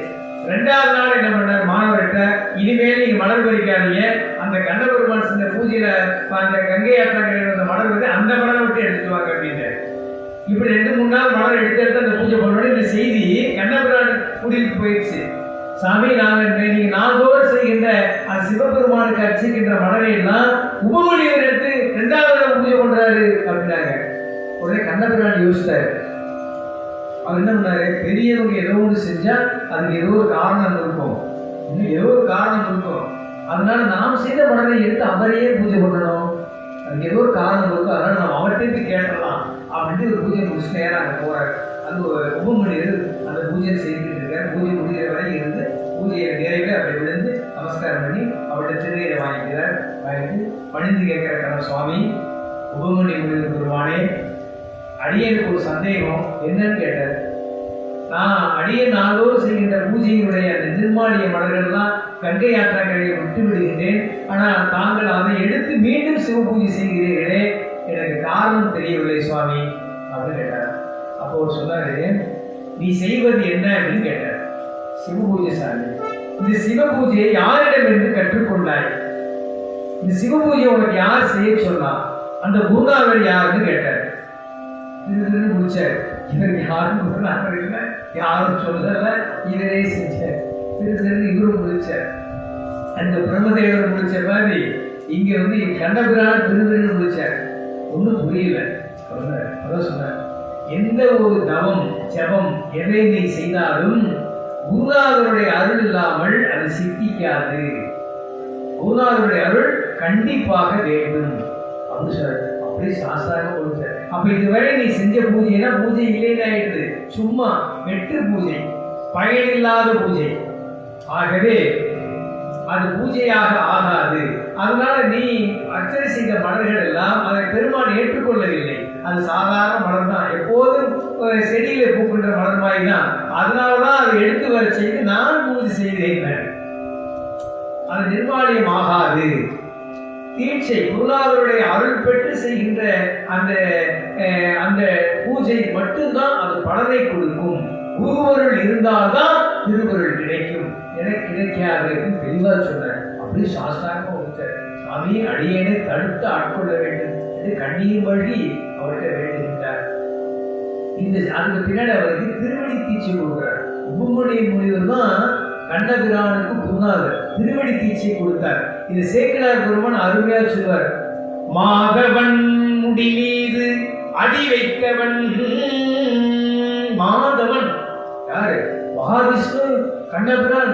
2வது நாள் என்ன பண்ணார், மாணவர்கிட்ட இனிமேல் நீங்க மலர் பறிக்காதீங்க, அந்த கண்ணபெருமான் செஞ்ச பூஜையில அந்த கங்கை ஆற்றங்கரையில வந்த மலர் வந்து அந்த மலரை விட்டு எடுத்துட்டு வாங்க அப்படின்னு. இப்படி 2-3 நாள் மலர் எடுத்து அந்த பூஜை பண்ணோட இந்த செய்தி கண்ணபிரான் குடிலுக்கு போயிடுச்சு. சாமி, நீங்க நாள்தோறும் செய்கின்ற அந்த சிவபெருமானுக்கு அர்ச்சிக்கின்ற மலரை எல்லாம் உபமணியவர் எடுத்து 2வது பூஜை பண்றாரு அப்படின்னாங்க. உடனே கண்ணபிரான் யோசித்தாரு. அவர் என்ன பண்ணாரு, பெரியவங்க ஏதோ ஒன்று செஞ்சா அதுக்கு ஏதோ ஒரு காரணம் இருக்கும், இன்னும் ஏதோ ஒரு காரணம் இருக்கும். அதனால நாம் செய்த மலரை எடுத்து அவரையே பூஜை பண்ணணும், அதுக்கு ஏதோ ஒரு காரணம் இருக்கும். அதனால நம்ம அவர்கிட்ட கேட்டலாம் அப்படின்ட்டு ஒரு பூஜை முடிச்சு நேரம் அங்கே போறாரு. அந்த உபமணியர் அந்த பூஜை செய்துட்டு இருக்காரு. பூஜை முடிகிற வரை இருந்து பூஜையை நிறைவே அப்படி விழுந்து நமஸ்காரம் பண்ணி அவர்கிட்ட திருநீரை வாங்கிக்கிறார். வாங்கிட்டு பணிந்து கேட்கிற சுவாமி, உபமணி முனிவர் பெருமானே, அடியனுக்கு ஒரு சந்தேகம் என்னன்னு கேட்டார். நான் அடியன் நாளோடு செய்கின்ற பூஜையினுடைய அந்த நிர்மாணிய மலர்கள்லாம் கங்கை ஆற்றங்கரையை விட்டு விடுகின்றேன். ஆனால் தாங்கள் அதை எடுத்து மீண்டும் சிவ பூஜை செய்கிறீர்களே, எனக்கு காரணம் தெரியவில்லை சுவாமி அப்படின்னு கேட்டார். அப்போ அவர் சொன்னாரு, நீ செய்வது என்ன அப்படின்னு கேட்டார். சிவ பூஜை சாமி, இந்த சிவ பூஜையை யாரிடமிருந்து கற்றுக்கொண்டாய்? இந்த சிவ பூஜை உனக்கு யார் செய்ய சொன்னா? அந்த குருநாதர் யாருன்னு கேட்டார். திருன்னு முடிச்சார். இவருக்கு யாரும் குருநாதர் இல்லை, யாரும் சொல்லல, இவரே செஞ்சார். திரு இவரும் முடிச்சார். அந்த பிரம்மதேவர் முடிச்ச மாதிரி இங்க வந்து கண்ணபிரான் திருன்னு முடிச்சார். ஒன்றும் புரியல. அதான் சொன்னார், எந்த ஒரு தவம் ஜபம் எதை நீ செய்தாலும் குருநாதருடைய அருள் இல்லாமல் அது சித்திக்காது. குருநாதருடைய அருள் கண்டிப்பாக வேண்டும் அப்படின்னு சொன்னார். அப்படியே சாஸ்திராக கொடுத்தார். அப்ப இதுவரை நீ செஞ்ச பூஜைனா பூஜை இல்லைன்னு ஆயிடுது, சும்மா வெற்று பூஜை, பயனில்லாத பூஜை. ஆகவே அது பூஜையாக ஆகாது. அதனால நீ அர்ச்சனை செய்த மலர்கள் எல்லாம் அதை பெருமான் ஏற்றுக்கொள்ளவில்லை. அது சாதாரண மலர் தான், எப்போதும் செடியில பூக்கின்ற மலர் மாதிரி தான். அதனாலதான் அதை எடுத்து வர செய்து நான் பூஜை செய்தேன். அது நிர்மாணியம் ஆகாது. தீட்சை குருநாதருடைய அருள் பெற்று செய்கின்ற அந்த அந்த பூஜை மட்டும்தான் அது பலனை கொடுக்கும். குருவருள் இருந்தால்தான் திருவருள் கிடைக்கும், எனக்கு கிடைக்காது தெளிவா சொன்னார். அப்படி சாஸ்திராக கொடுத்தார். சாமி, அடியனை தடுத்து ஆட்கொள்ள வேண்டும் என்று கண்ணீர் வழி அவர்கிட்ட வேண்டுகின்றார். இந்த அதுக்கு பின்னாடி அவருக்கு திருவடி தீட்சை கொடுக்கிறார். உபமணி முனிவர் தான் கண்ணபிரானுக்கு குருநாதர், திருவடி தீட்சை கொடுத்தார். இது சேக்கிழார் பெருமான் அருமையா சொல்வார். மாதவன் முடி மீது அடி வைத்தவன். மாதவன் யாரு? மகாவிஷ்ணு, கண்ணபிரான்.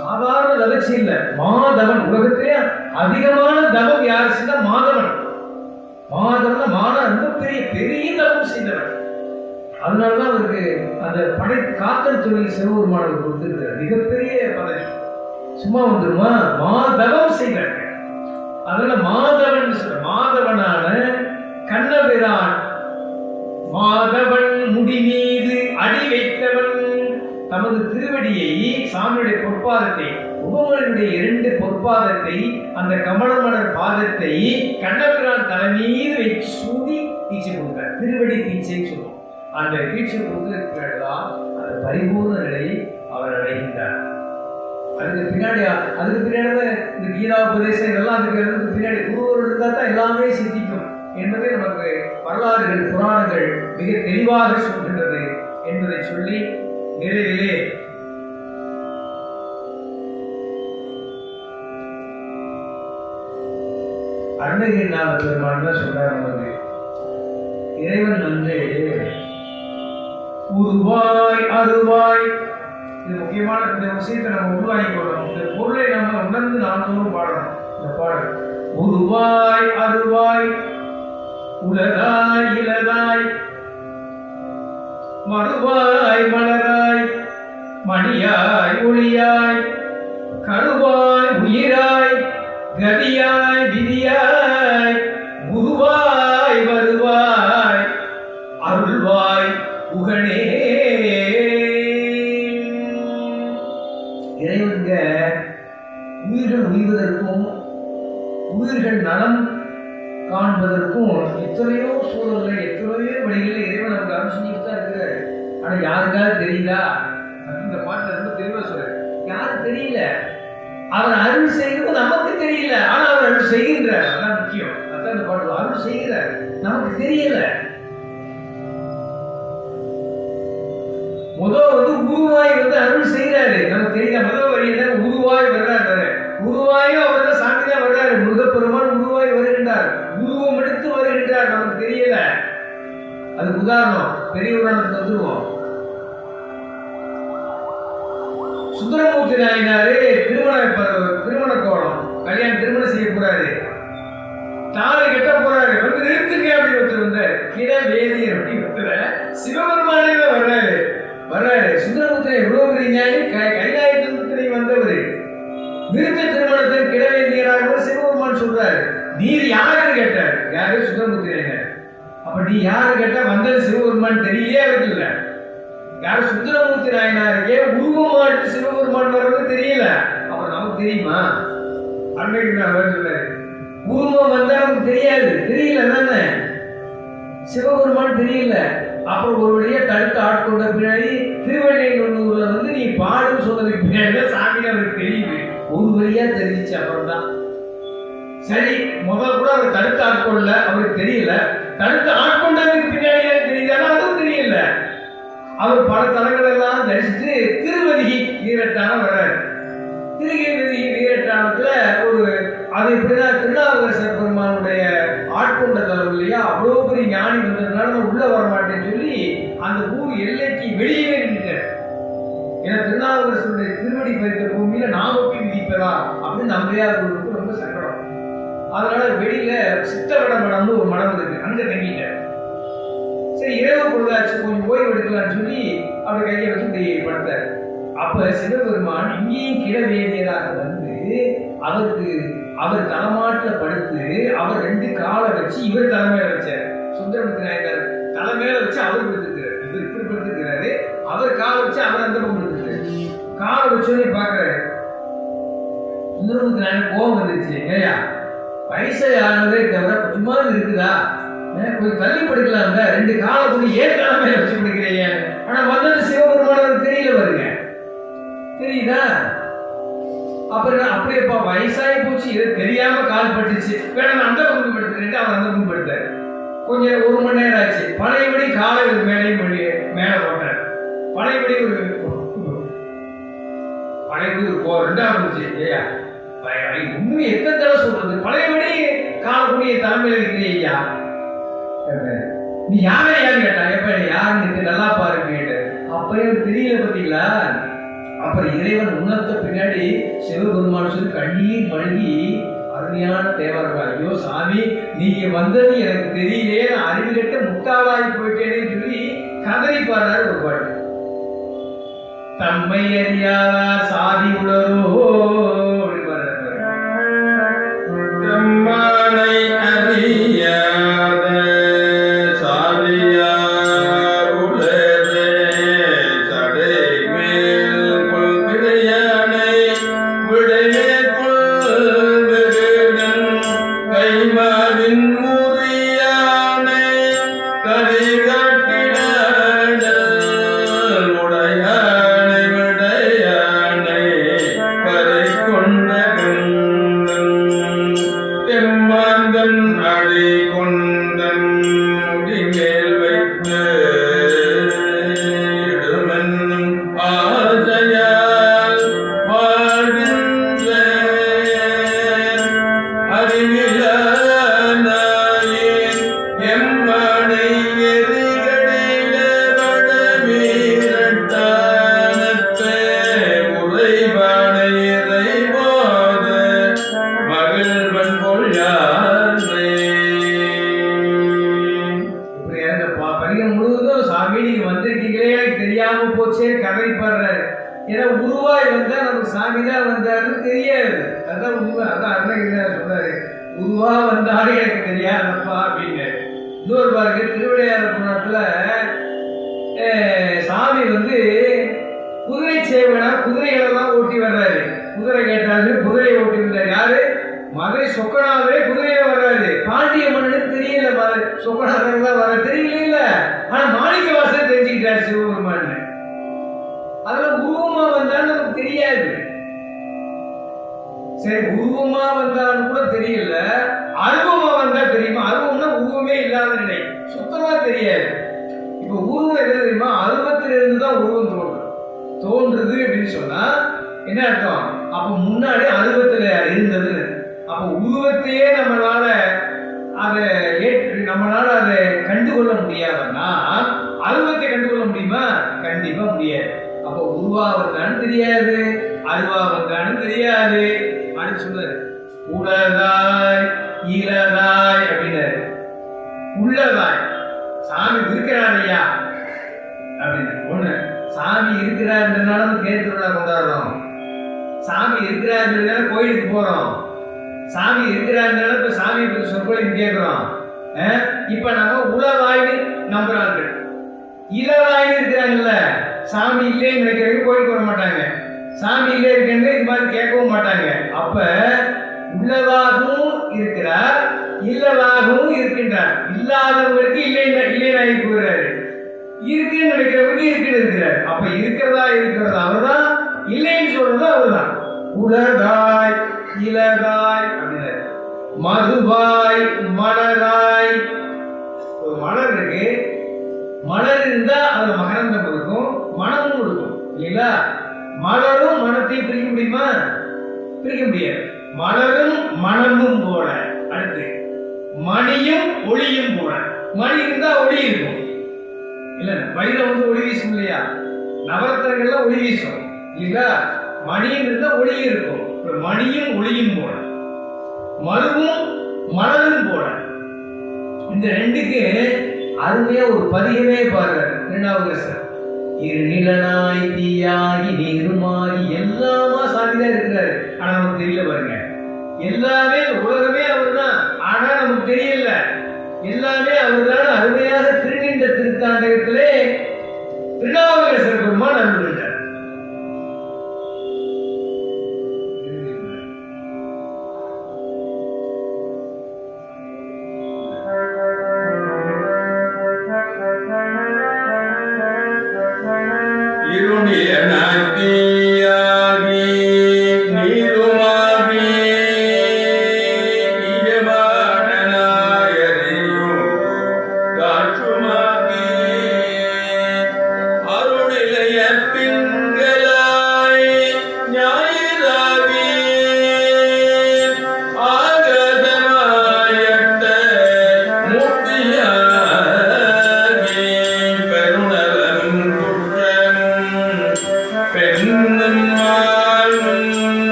சாதாரண தவச்சி இல்ல, மாதவன். உலகத்திலே அதிகமான தவம் யார் செய்த? மாதவன். மாதவன் மான ரொம்ப பெரிய பெரிய தவம் செய்தவன். அதனாலதான் அவருக்கு அந்த காத்தல் தொழில் சிவபெருமானவர் கொடுத்திருக்கிறார். மிகப்பெரிய பதவி. சும்மா வந்துருமா? மாதவம் செய்தார். அதனால மாதவன் சொல்ற மாதவனான கண்ணபிரான், மாதவன் முடி மீது அடி வைத்தவன், தமது திருவடியை, சாமியுடைய பொற்பாதத்தை, உபமனுடைய 2 பொற்பாதத்தை, அந்த கமலமலர் பாதத்தை கண்ணபிரான் தலைமீது வைத்து சூடி தீட்சை கொடுத்தார். திருவடி தீட்சை சொல்லுவோம். அந்த தீட்சை கொடுத்ததுதான் அந்த பரிபூர்ண நிலையை அவர் அடைகின்றார். அதுக்கு பின்னாடி இந்த கீதாபதேசம் இதெல்லாம் அதுக்கு பின்னாடி குருவர் இருந்தால் தான் எல்லாமே சித்திக்கும் என்பதை நமக்கு வரலாறுகள், புராணங்கள் மிக தெளிவாக சொல்கின்றது என்பதை சொல்லி நிறைவிலே அருணகிரிநாத பெருமான் தான் சொல்றார். நமக்கு இறைவன் உருவாய் அருவாய், இது முக்கியமான இந்த விஷயத்தை நம்ம உருவாக்கி கொள்ளணும். இந்த பொருளை நம்ம உணர்ந்து நான்தோறும் பாடணும். இந்த பாடல் உருவாய் அருவாய், உலகாய் இலதாய், மறுவாய் மலராய், மணியாய் ஒளியாய், கருவாய் உயிராய், கதியாய் விதியாய், குருவாய் வருவாய், அருள்வாய் புகழே. இறைவங்க உயிர்கள் உய்வதற்கும் உயிர்கள் நலம் காண்பதற்கும் எத்தனையோ சூழல்ல, எத்தனையோ வழிகளில் இறைவன் நமக்கு அருள் செஞ்சுட்டு தான் இருக்கிறாரு. ஆனா யாருக்காவது தெரியுதா? இந்த பாட்டுல ரொம்ப தெளிவா சொல்றாரு. யாரும் தெரியல. அவர் அருள் செய்கிறது நமக்கு தெரியல, ஆனா அவர் அருள் செய்கின்றார். அதான் முக்கியம். அதான் இந்த பாட்டு அருள் செய்கிறார், நமக்கு தெரியல. உருவாய் அருள் செய்கிறாரு, நமக்கு தெரியல. முதல் வரியில உருவாய் வர்றாரு. உருவாயும் அவர் தான் சாமி தான் வர்றாரு. முருகப்பெருமான் உருவாய் வருகின்றார், உருவம் எடுத்து வருகின்றார், நமக்கு தெரியல. அதுக்கு உதாரணம் பெரிய உதாரணத்துக்கு வந்துருவோம். சுந்தரமூர்த்தி நாயனாரு திருமண கோலம், திருமணம் செய்ய போறாரு. தாலி கட்ட போறாரு. வந்து நிறுத்துங்க அப்படி ஒருத்தர் வந்தார். வேதியர் அப்படி ஒருத்தர் சிவபெருமானே வர்றாரு. சுந்தரமூர்த்தி எவ்வளவு பெரிய ஞானி, கைலாயத்திற்கு வந்தவர். நிறுத்த திருமணத்தை கிடவேந்தியராக சிவபெருமான் சொல்றாரு. நீர் யாருன்னு கேட்டார். யாரு? சுந்தரமூர்த்தி நாயனார். அப்ப நீ யாரு கேட்டா வந்தது சிவபெருமான் தெரியலையே அவருக்கு இல்ல. யாரு? சுந்தரமூர்த்தி நாயனாருக்கே உருவமாட்டு சிவபெருமான் வர்றது தெரியல. அப்புறம் நமக்கு தெரியுமா? அன்னைக்கு நான் சொல்றாரு, உருவம் வந்தா நமக்கு தெரியாது, தெரியல தானே. சிவபெருமான் தெரியல. அப்புறம் ஒரு வழியா தடுத்து ஆட்கொண்ட பின்னாடி திருவள்ளையூர்ல நீ பாடுன்னு சொன்னதுக்கு பின்னாடி சாமி அவருக்கு தெரியுது. ஒரு வழியா தெரிஞ்சிச்சு. அப்புறம் தான் சரி, முதல் கூட அவர் தடுத்து ஆட்கொள்ள அவருக்கு தெரியல. தடுத்து ஆட்கொண்டதுக்கு பின்னாடி தெரியுதானா? அதுவும் தெரியல. அவர் பல தலங்கள் எல்லாம் தரிசித்து திருவதிகை வீரட்டான வர்றாரு. திருவதிகை வீரட்டானத்துல அது எப்படிதான் திருநாவுக்கரசர் பெருமானுடைய ஆட்கொண்ட தலம் இல்லையா, அவ்வளோ பெரிய ஞானி வந்ததுனால நான் உள்ள வர மாட்டேன்னு சொல்லி அந்த ஊர் எல்லைக்கு வெளியே நின்றார். ஏன்னா திருநாவுக்கரசருடைய திருவடி பறித்த பூமியில நான் ஒப்பி விதிப்பதா அப்படின்னு நம்பியாருக்கு ரொம்ப சங்கடம். அதனால வெளியில சித்தவட மடம்னு ஒரு மடம் இருக்கு, அங்க தங்கிட்டார். சரி, இரவு பொழுதாச்சு, கொஞ்சம் ஓய்வு எடுக்கலாம்னு சொல்லி அவர் கையை வச்சு படுத்தார். அப்ப சிவபெருமான் இங்கேயும் கிடவேதியராக வந்து அவர் தலைமாட்டில் படுத்து அவர் 2 காலை வச்சு இவர் தலைமையில வச்சார். சுந்தரமூர்த்தி நாயனார் தலைமையில வச்சு அவர் படுத்துக்கிறார். இவர் இப்படி படுத்துக்கிறாரு, அவர் காலை வச்சு அவர் அந்த பக்கம் படுத்துக்கிறாரு. காலை வச்சோடனே பாக்குறாரு. சுந்தரமூர்த்தி நாயனார் கோபம் வந்துருச்சு. ஏயா, வயசை ஆனதே தவிர சும்மா இருக்குதா? கொஞ்சம் தள்ளி படுக்கலாம். 2 காலை கொண்டு ஏன் தலைமையில வச்சு படுக்கிறீங்க? ஆனா வந்தது சிவபெருமானவர் தெரியல. வருங்க, தெரியுதா? அப்புறம் அப்படியேப்பா வயசாகி போச்சு, இது தெரியாம கால் பட்டுச்சு, வேணா அந்த பக்கம் படுத்துக்கிட்டு அவர் அந்த பக்கம் படுத்தார். கொஞ்சம் 1 மணி நேரம் ஆச்சு. பழையபடி காலை மேலையும் மேல போட்டார். பழையபடி ஒரு 2 போச்சு. ஏயா, உண்மை எத்தனை தடவை சொல்றது? பழையபடி காலக்கூடிய தலைமையில இருக்கிறீயா? நீ யாரே யாரு கேட்டா? எப்ப யாருன்னு நல்லா பாருங்க கேட்டு. அப்பயும் தெரியல பார்த்தீங்களா? அப்புறம் இறைவன் உணர்த்த பின்னாடி சிவபெருமான் சொல்லி கண்ணீர் மழுகி அருமையான தேவர்கள், ஐயோ சாமி, நீங்க வந்தது எனக்கு தெரியலே, நான் அறிவு கட்ட முட்டாளாகி போயிட்டேன்னு சொல்லி கதறி பாடுறாரு ஒரு பாட்டு. தம்மை அறியாதார் சாதி உளரோ அப்படி பாடுறாரு. தம்மானை அறியாத சாதியார் உலரே சடைமேல் கொள்கிறையானை விடைமேற்கொள் வெகுடன் கைமாவின் ஊரியானை கரிகாட்டினாடல் உடையானை விடையானை கரை கொண்ட கந்தன் தெம்மாந்தன் அடி கொண்டன் முடிமேல் வைத்து இடுமென்னும் ஆசையால் வாழ்கின்ற அறிவிலானாயின் எம்மானை எதிரிகளில வடமீரட்டானத்தே உறைவானை இறைவாத மகிழ்வன் கொள்ளானே. இப்படி அந்த பதிகம் முழுவதும் சாமி நீங்க வந்திருக்கீங்களே எனக்கு தெரியாம போச்சே கதை பாடுறாரு. ஏன்னா உருவாய் வந்தா நமக்கு சாமி தான் வந்தாருன்னு தெரியாது. அதான் உண்மை. அதான் அருணகிரிநாதர் சொல்றாரு, உருவா வந்தாலும் எனக்கு தெரியாதப்பா அப்படின்னு. இன்னொரு பாருங்க, திருவிளையாடல் புராணத்துல சாமி வந்து குதிரை சேவனா குதிரைகளெல்லாம் ஓட்டி வர்றாரு. குதிரை கேட்டாலும் குதிரையை ஓட்டி வந்தாரு. யாரு? மதுரை சொக்கநாதரே குதிரையில வர்றாரு. பாண்டிய மன்னனுக்கு தெரியல சொக்கநாதர் தான் வர தெரியல. ஆனா மாணிக்க வாசல் தெரிஞ்சுக்கிட்டாரு சிவபெருமான். அதெல்லாம் உருவமா வந்தான்னு நமக்கு தெரியாது. சரி, உருவமா வந்தான்னு கூட தெரியல, அருவமா வந்தா தெரியுமா? அருவம்னா உருவமே இல்லாத நிலை, சுத்தமா தெரியாது. இப்ப உருவம் எது தெரியுமா? அருவத்திலிருந்து தான் உருவம் தோன்றுது அப்படின்னு சொன்னா என்ன அர்த்தம்? அப்ப முன்னாடி அருவத்துல இருந்தது. அப்ப உருவத்தையே நம்மளால அதை கண்டுகொள்ள முடியாதுன்னா அருவத்தை கண்டுகொள்ள முடியுமா? கண்டிப்பா முடியாது. அப்ப உருவா வந்தான்னு தெரியாது, அருவா வந்தான்னு தெரியாது. அப்படின்னு சொன்னாரு. உடதாய் இலதாய் அப்படின்னாரு. உள்ளதாய் சாமி இருக்கிறார் ஐயா அப்படின்னு ஒண்ணு. சாமி இருக்கிறாருன்றதுனால தேர் திருவிழா கொண்டாடுறோம். சாமி இருக்கிறாருன்றதுனால கோயிலுக்கு போறோம். சாமி இருக்கிறாருனால இப்ப சாமி சொற்கொழிவு கேட்கிறோம். இப்ப நம்ம உலகாய்னு நம்புறாங்க. இலவாய்னு இருக்கிறாங்கல்ல, சாமி இல்லைன்னு நினைக்கிறவங்க கோயிலுக்கு வர மாட்டாங்க. சாமி இல்லை இருக்குன்னு இது மாதிரி கேட்கவும் மாட்டாங்க. அப்ப உள்ளதாகவும் இருக்கிறார், இல்லதாகவும் இருக்கின்றார். இல்லாதவங்களுக்கு இல்லைன்னு கூறுறாரு, இருக்குன்னு நினைக்கிறவங்களுக்கு இருக்குன்னு இருக்கிறார். அப்ப இருக்கிறதா அவர்தான், இல்லைன்னு சொல்றது அவர்தான். உலகாய் இலதாய் அப்படின்னாரு. மதுவாய் மலராய். ஒரு மலர் இருக்கு, மலர் இருந்தா அதுல மகரந்தம் இருக்கும், மனமும் இருக்கும் இல்லைங்களா? மலரும் மனத்தையும் பிரிக்க முடியுமா? பிரிக்க முடியாது. மலரும் மனமும் போல. அடுத்து மணியும் ஒளியும் போல. மணி இருந்தா ஒளி இருக்கும் இல்ல? வைரம் வந்து ஒளி வீசும் இல்லையா? நவரத்தினங்கள்லாம் ஒளி வீசும் இல்லைங்களா? மணியும் இருந்தா ஒளி இருக்கும். மணியும் ஒளியும் போல, மருவும் மலரும் போல. இந்த ரெண்டுக்கு அருமையா ஒரு பதிகமே பாருறாரு திருநாவுக்கரசர். இருநிலனாய் தீயாகி நீருமாகி எல்லாமா சாமிதான் இருக்கிறாரு. ஆனா நமக்கு தெரியல பாருங்க. எல்லாமே உலகமே அவர் தான், ஆனா நமக்கு தெரியல. எல்லாமே அவர்தான். அருமையாக திருநின்ற திருத்தாண்டகத்திலே திருநாவுக்கரசர் பெருமான் அருள்கின்றார். அருணிலையத்தின்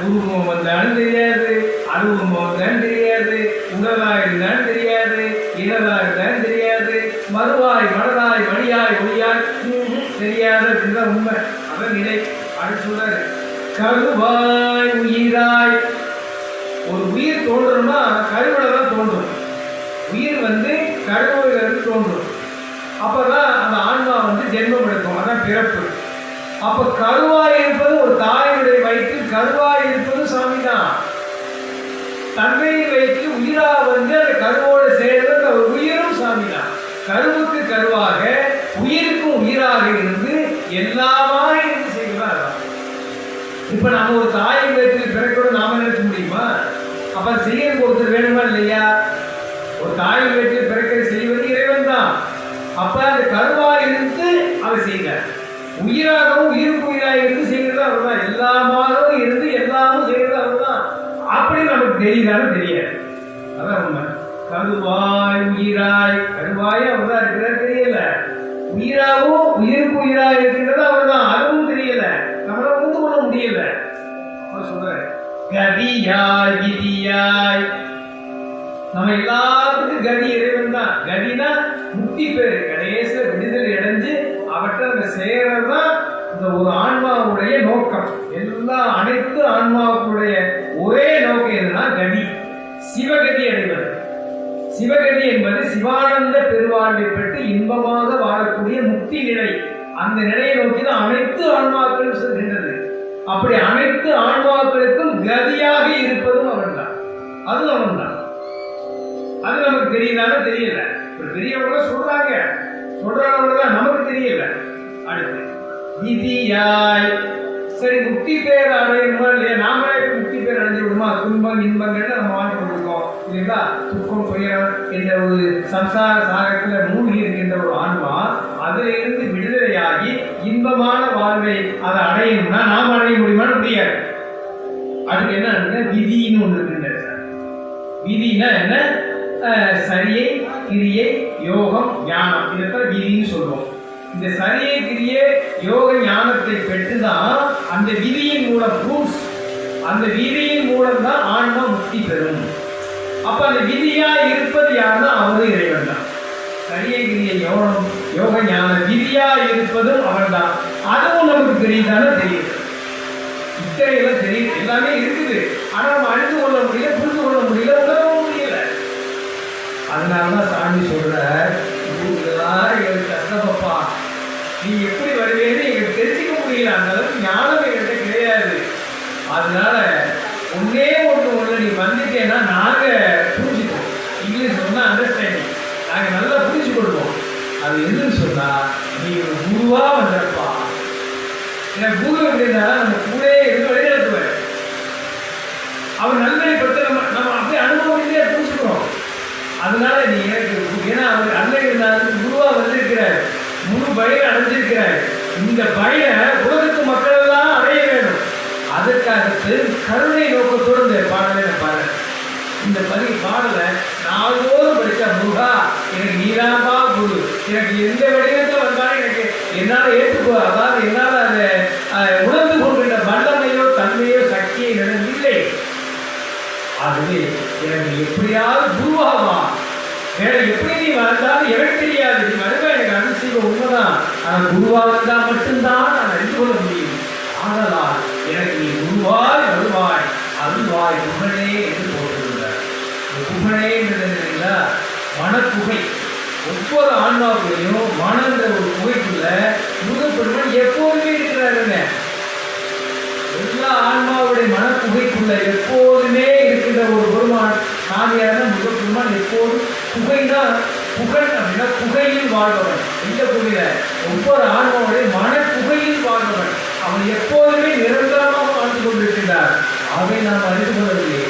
உருவம் வந்தாலும் தெரியாது, அருவம் வந்தாலும் தெரியாது, உடலா இருந்தாலும் தெரியாது, இடலா இருந்தாலும் தெரியாது, மறுவாய் மனதாய் மணியாய் ஒளியாய் தெரியாத உண்மை. அதான் நிலை. அடுத்து சொல்றாரு, கருவாய் உயிராய். ஒரு உயிர் தோன்றணும்னா கருவில தான் தோன்றும். உயிர் கருவிலிருந்து தோன்றும். அப்பதான் அந்த ஆன்மா ஜென்மம் எடுக்கும். அதான் பிறப்பு. அப்ப கருவாய் இருப்பது ஒரு தாயினுடைய வயிற்றில் கருவாய் இருப்பது சாமி தான். தன்மையை வைத்து உயிரா அந்த கருவோடு சேர்ந்த ஒரு உயிரும் சாமி தான். கருவுக்கு கருவாக உயிருக்கும் உயிராக இருந்து எல்லாமா இருந்து செய்கிறார். இப்ப நம்ம ஒரு தாயின் வயிற்றில் பிறக்கணும் நாம நினைக்க முடியுமா? அப்ப செய்யறது ஒருத்தர் வேணுமா இல்லையா? ஒரு தாயின் வயிற்றில் பிறக்க செய்வது இறைவன் தான். அப்ப அந்த கருவாய் இருந்து அவர் செய்கிறார். உயிராகவும் உயிருக்கு உயிராக இருந்து செய்கிறது அவர் தான். எல்லாமாகவும் இருந்து எல்லாமும் செய்கிறது அவர் தான். அப்படி நமக்கு தெரியுதாலும் தெரியாது. அதான் உண்மை. கருவாய் உயிராய். கருவாய் அவர் தான் இருக்கிறார், தெரியல. உயிராகவும் உயிருக்கு உயிராக இருக்கின்றது அவர் தான், அதுவும் தெரியல. நம்மளால புரிந்து கொள்ள முடியல. அவர் சொல்றாரு, கதியாய் விதியாய். நம்ம எல்லாத்துக்கும் கதி இறைவன் தான். கதினா முக்தி பேரு. கடைசியில விடுதலை அடைஞ்சு அவற்றை அந்த சேரதான் இந்த ஒரு ஆன்மாவுடைய நோக்கம். அனைத்து ஆன்மாவுடைய ஒரே நோக்கம் எதுனா கதி, சிவகதி அடைவது. சிவகதி என்பது சிவானந்த பெருவாழ்வை பெற்று இன்பமாக வாழக்கூடிய முக்தி நிலை. அந்த நிலையை நோக்கி தான் அனைத்து ஆன்மாக்களும் செல்கின்றது. அப்படி அனைத்து ஆன்மாக்களுக்கும் கதியாக இருப்பதும் அவன் தான். அது அவன் தான். அது நமக்கு தெரியுதாலும் தெரியல. பெரியவங்க சொல்றாங்க, சொல்றவங்கதான் நமக்கு தெரியல. அடுத்து விதியாய். சரி, முக்தி பேர் அடையணுமா இல்லையா? நாமளே முக்தி பேர் அடைஞ்சு விடுமா? துன்பம் இன்பங்கள் நம்ம வாழ்ந்து கொண்டிருக்கோம் இல்லைங்களா? துக்கம் துயரம் என்ற ஒரு சம்சார சாகத்துல மூழ்கி இருக்கின்ற ஒரு ஆன்மா அதுல இருந்து விடுதலையாகி இன்பமான வாழ்வை அதை அடையணும்னா நாம் அடைய முடியுமான்னு முடியாது. அதுக்கு என்ன விதின்னு ஒன்று இருக்கின்றது. விதினா என்ன? சரியை கிரியை யோகம் ஞானம், இதைத்தான் விதின்னு சொல்லுவோம். இந்த சரியை கிரியை யோக ஞானத்தை பெற்றுதான் அந்த விதியின் மூலம் ரூல்ஸ், அந்த விதியின் மூலம் தான் ஆன்மா முக்தி பெறும். அப்ப அந்த விதியா இருப்பது யாருன்னா அவரு இறைவன் தான். சரியை கிரியை யோகம் யோக ஞானம் விதியா இருப்பதும் அவன் தான். அதுவும் நமக்கு தெரியுதானே தெரியுது. இத்தனையெல்லாம் தெரியுது, எல்லாமே இருக்குது. ஆனா நம்ம அறிந்து கொள்ள முடியல, புரிந்து கொள்ள முடியல, உணரவும் முடியல. அதனாலதான் சாமி சொல்ற, எங்களுக்கு கஷ்டப்பா, நீ எப்படி வருவேன்னு எங்களுக்கு தெரிஞ்சுக்க முடியல. அந்த அளவுக்கு ஞானம் எங்கள்கிட்ட கிடையாது. அதனால ஒன்னே ஒன்று நீ வந்துட்டேன்னா நாங்க புரிஞ்சுப்போம். இங்கிலீஷ் சொன்னா அண்டர்ஸ்டாண்டிங், நாங்க நல்லா புரிஞ்சு கொள்வோம். அது என்னன்னு சொன்னா, நீ ஒரு குருவா வந்தப்பா. எனக்கு குரு அப்படின்னா நம்ம கூட இருந்து வழிநடத்துவார். அவர் நன்மைப்படுத்த நம்ம அப்படியே அனுபவத்திலே புரிஞ்சுக்கிறோம். அதனால நீ எனக்கு, ஏன்னா அவர் அண்ணன் இருந்தாலும் குருவா வந்திருக்கிறார், முழு பயனை அடைஞ்சிருக்கிறார். இந்த பயனை உலகத்து மக்கள் எல்லாம் அடைய வேணும். அதற்காக பெரும் கருணை நோக்கத்தோடு இந்த பாடலை நான் பாடுறேன். இந்த பாடலை நாளோடு படித்தா, முருகா எனக்கு நீதான்பா குரு, எனக்கு எந்த வடிவத்தில் வந்தாலும் எனக்கு என்னால் ஏற்றுக்கோ, அதாவது என்னால் அதை உணர்ந்து கொள்கின்ற வல்லமையோ தன்மையோ சக்தியை நடந்தில்லை. ஆகவே எனக்கு எப்படியாவது குருவாவா, வேற எப்படி நீ வந்தாலும் எனக்கு தெரியாது, நீ வருவா எனக்கு அனுசீக உண்மைதான். ஆனால் குருவா வந்தால் மட்டும்தான் நான் அறிந்து கொள்ள முடியும். ஆனதால் எனக்கு நீ குருவாய் வருவாய், அருள்வாய் புகழே என்று போட்டிருந்தார். புகழே என்றா மனப்புகை. ஒவ்வொரு ஆன்மாவுக்குள்ளையும் மனன்ற ஒரு புகைக்குள்ள முருகப்பெருமான் எப்போதுமே இருக்கிறாருங்க. எல்லா ஆன்மாவுடைய மனப்புகைக்குள்ள எப்போதுமே இருக்கின்ற ஒரு பெருமான் சாமியான முருகப்பெருமான். எப்போதும் புகைதான். புகழ் அப்படின்னா புகையில் வாழ்பவன். எந்த புகையில? ஒவ்வொரு ஆன்மாவுடைய மனப்புகையில் வாழ்பவன். அவன் எப்போதுமே நிரந்தரமாக வாழ்ந்து கொண்டிருக்கின்றார். அதை நாம் அறிந்து கொள்ளவில்லை.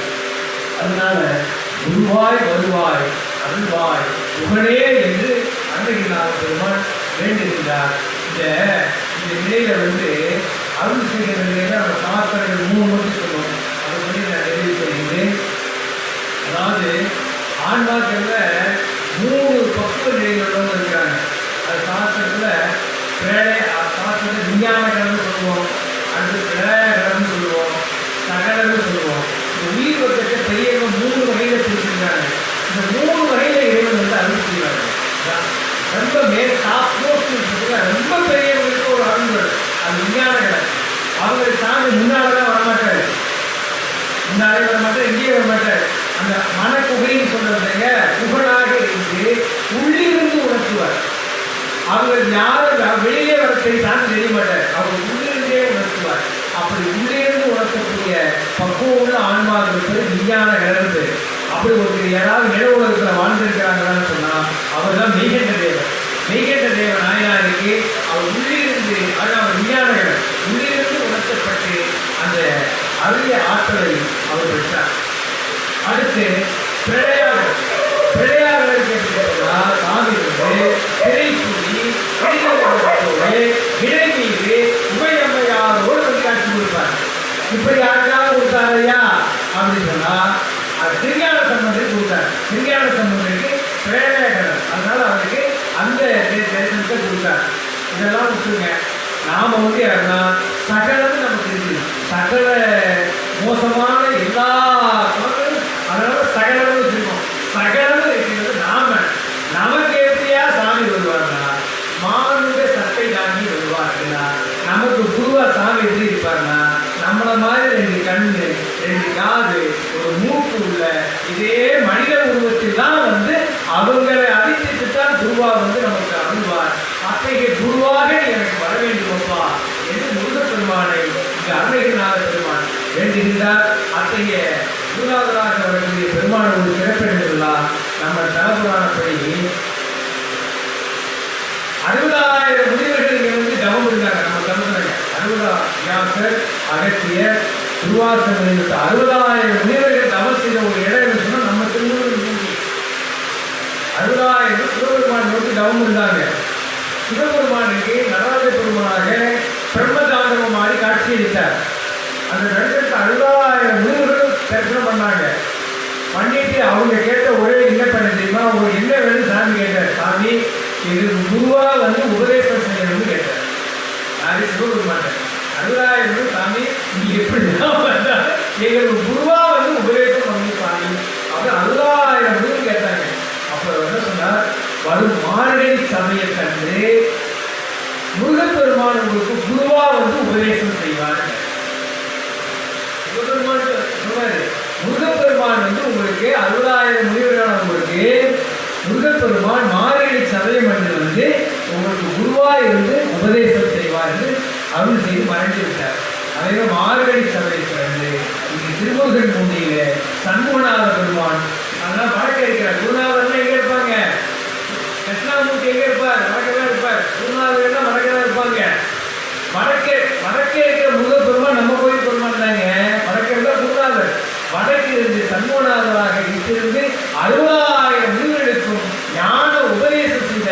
அதனால குருவாய் வருவாய் அருள்வாய் புகழே என்று அருணகிரிநாத பெருமான் வேண்டுகின்றார். இந்த நிலையில அருள் செய்கிற நிலையில நம்ம சாஸ்திரங்கள் 3 மட்டும் சொல்லுவோம். அதை சொல்லி நான் தெரிவு செய்கிறேன். அதாவது ஆன்மாக்கள்ல 3 பக்குவ நிலைகள் இருக்கிறாங்க. அது சாஸ்திரத்துல சாஸ்திரத்தை விஞ்ஞான கடன்னு சொல்லுவோம், அடுத்து பிரளய கடன்னு சொல்லுவோம், இந்த ஆளே வர மாட்டார், இங்கேயே வர மாட்டார். அந்த மனக்குகைன்னு சொல்றதுங்க புகழாக இருந்து உள்ளிருந்து உணர்த்துவார். அவர் யாரும் வெளியே வர சார்ந்து தெரிய மாட்டார், அவர் உள்ளிருந்தே உணர்த்துவார். அப்படி உள்ளிருந்து உணர்த்தக்கூடிய பக்குவம் உள்ள ஆன்மாவில் இருப்பது விஞ்ஞான நிலவு. அப்படி ஒரு யாராவது நில உலகத்தில் வாழ்ந்திருக்கிறாங்களான்னு சொன்னால் அவர் தான் மெய்கண்ட தேவர். மெய்கண்ட தேவ நாயனாருக்கு அவர் உள்ளிருந்து, அது அவர் விஞ்ஞானங்கள் உள்ளிருந்து உணர்த்தப்பட்டு அந்த அரிய ஆற்றலை அவர் பெற்றார். அடுத்து பிரளையாளர். பிரளையாளர் கேட்டா சாமி வந்து திரை சூடி இடை மீது உபயம்மையாரோடு வந்து காட்சி கொடுப்பார். இப்படி யாருக்காவது கொடுத்தாரையா அப்படின்னு சொன்னா அது திருஞான சம்பந்தத்துக்கு கொடுத்தார். திருஞான சம்பந்தத்துக்கு பிரளையாளர், அதனால அவருக்கு அந்த தரிசனத்தை கொடுத்தார். இதெல்லாம் விட்டுருங்க. நாம வந்து யாருன்னா சகலம் நமக்கு இருக்கு, சகல மோசமான எல்லா குணங்களும், அதனால சகலம் வச்சிருக்கோம். சகலம் இருக்கிறது நாம. நமக்கு எப்படியா சாமி வருவார்னா மானுட சட்டை தாங்கி வருவார்களா. நமக்கு குருவா சாமி எப்படி இருப்பார்னா நம்மள மாதிரி 2 கண்ணு 2 காது ஒரு மூக்கு உள்ள இதே மனித உருவத்தில் தான் வந்து அவங்களை அடித்துட்டு தான் குருவா வந்து நமக்கு அருள்வார். அத்தகைய குருவாக எனக்கு வர வேண்டுமப்பா என்று முருகப்பெருமானை இங்கு அருணகிரிநாத பெருமான் வேண்டுகின்றார். அத்தகைய குருநாதராக வரக்கூடிய பெருமான ஒரு சிறப்பெழுந்துள்ளா நம்ம தலபுராணப்படி 60,000 முனிவர்கள் இங்கே வந்து தவம் இருந்தாங்க. நம்ம தமிழக 60 வியாசர், அகத்தியர், துர்வாசர் 60,000 முனிவர்கள் தவம் செய்த ஒரு இடம் சொன்னால் நம்ம திருமூலர் பூமி. 60,000 சிவபெருமான் நோக்கி தவம் இருந்தாங்க. சிவபெருமானுக்கு நடராஜ பெருமானாக பிரம்மதாண்டவம் மாறி காட்சியளித்தார். அந்த இடத்துக்கு 60,000 முனிவர்கள் தரிசனம் பண்ணாங்க. பண்ணிட்டு அவங்க கேட்ட ஒரே விண்ணப்பம் தெரியுமா, அவங்க என்ன வேணும் சாமி கேட்டார். சாமி எங்களுக்கு குருவா வந்து உபதேசம் செய்யணும்னு கேட்டார். யாரு? சிவபெருமான். 60,000 சாமி நீங்க எப்படிதான் வந்தா எங்களுக்கு குருவா வந்து உபதேசம் பண்ணி சாமி அப்படி 60,000 கேட்டாங்க. அப்ப என்ன சொன்னார், வரும் மார்கழி சமயத்தன்று முருகப்பெருமான் உங்களுக்கு குருவா வந்து உபதேசம் செய்வார். முருகப்பெருமான் வந்து உங்களுக்கு 60,000 முனிவரான உங்களுக்கு முருகப்பெருமான் மார்கழி சமயம் என்று வந்து உங்களுக்கு குருவா இருந்து உபதேசம் செய்வார் என்று அருள் செய்து மறைந்து விட்டார். அதே மார்கழி சமயத்தில் வந்து இங்கே திருமுருகன் பூண்டியில சண்முகநாத பெருமான் அதெல்லாம் வடக்க இருக்கிறார். குருநாதர்லாம் எங்கே இருப்பாங்க? தட்சிணாமூர்த்தி எங்கே இருப்பார்? வடக்கதான் இருப்பார். குருநாதர்கள் வடக்கதான் இருப்பாங்க. வடக்கே இருக்கிற முருகப்பெருமான் நம்ம கோயில் பெருமான் தாங்க. வடக்கே இருந்தால் குருநாதர். வடக்கு இருந்து சண்முகநாதராக இருந்து 60,000 முனிவர்களுக்கும் ஞான உபதேசம் செய்த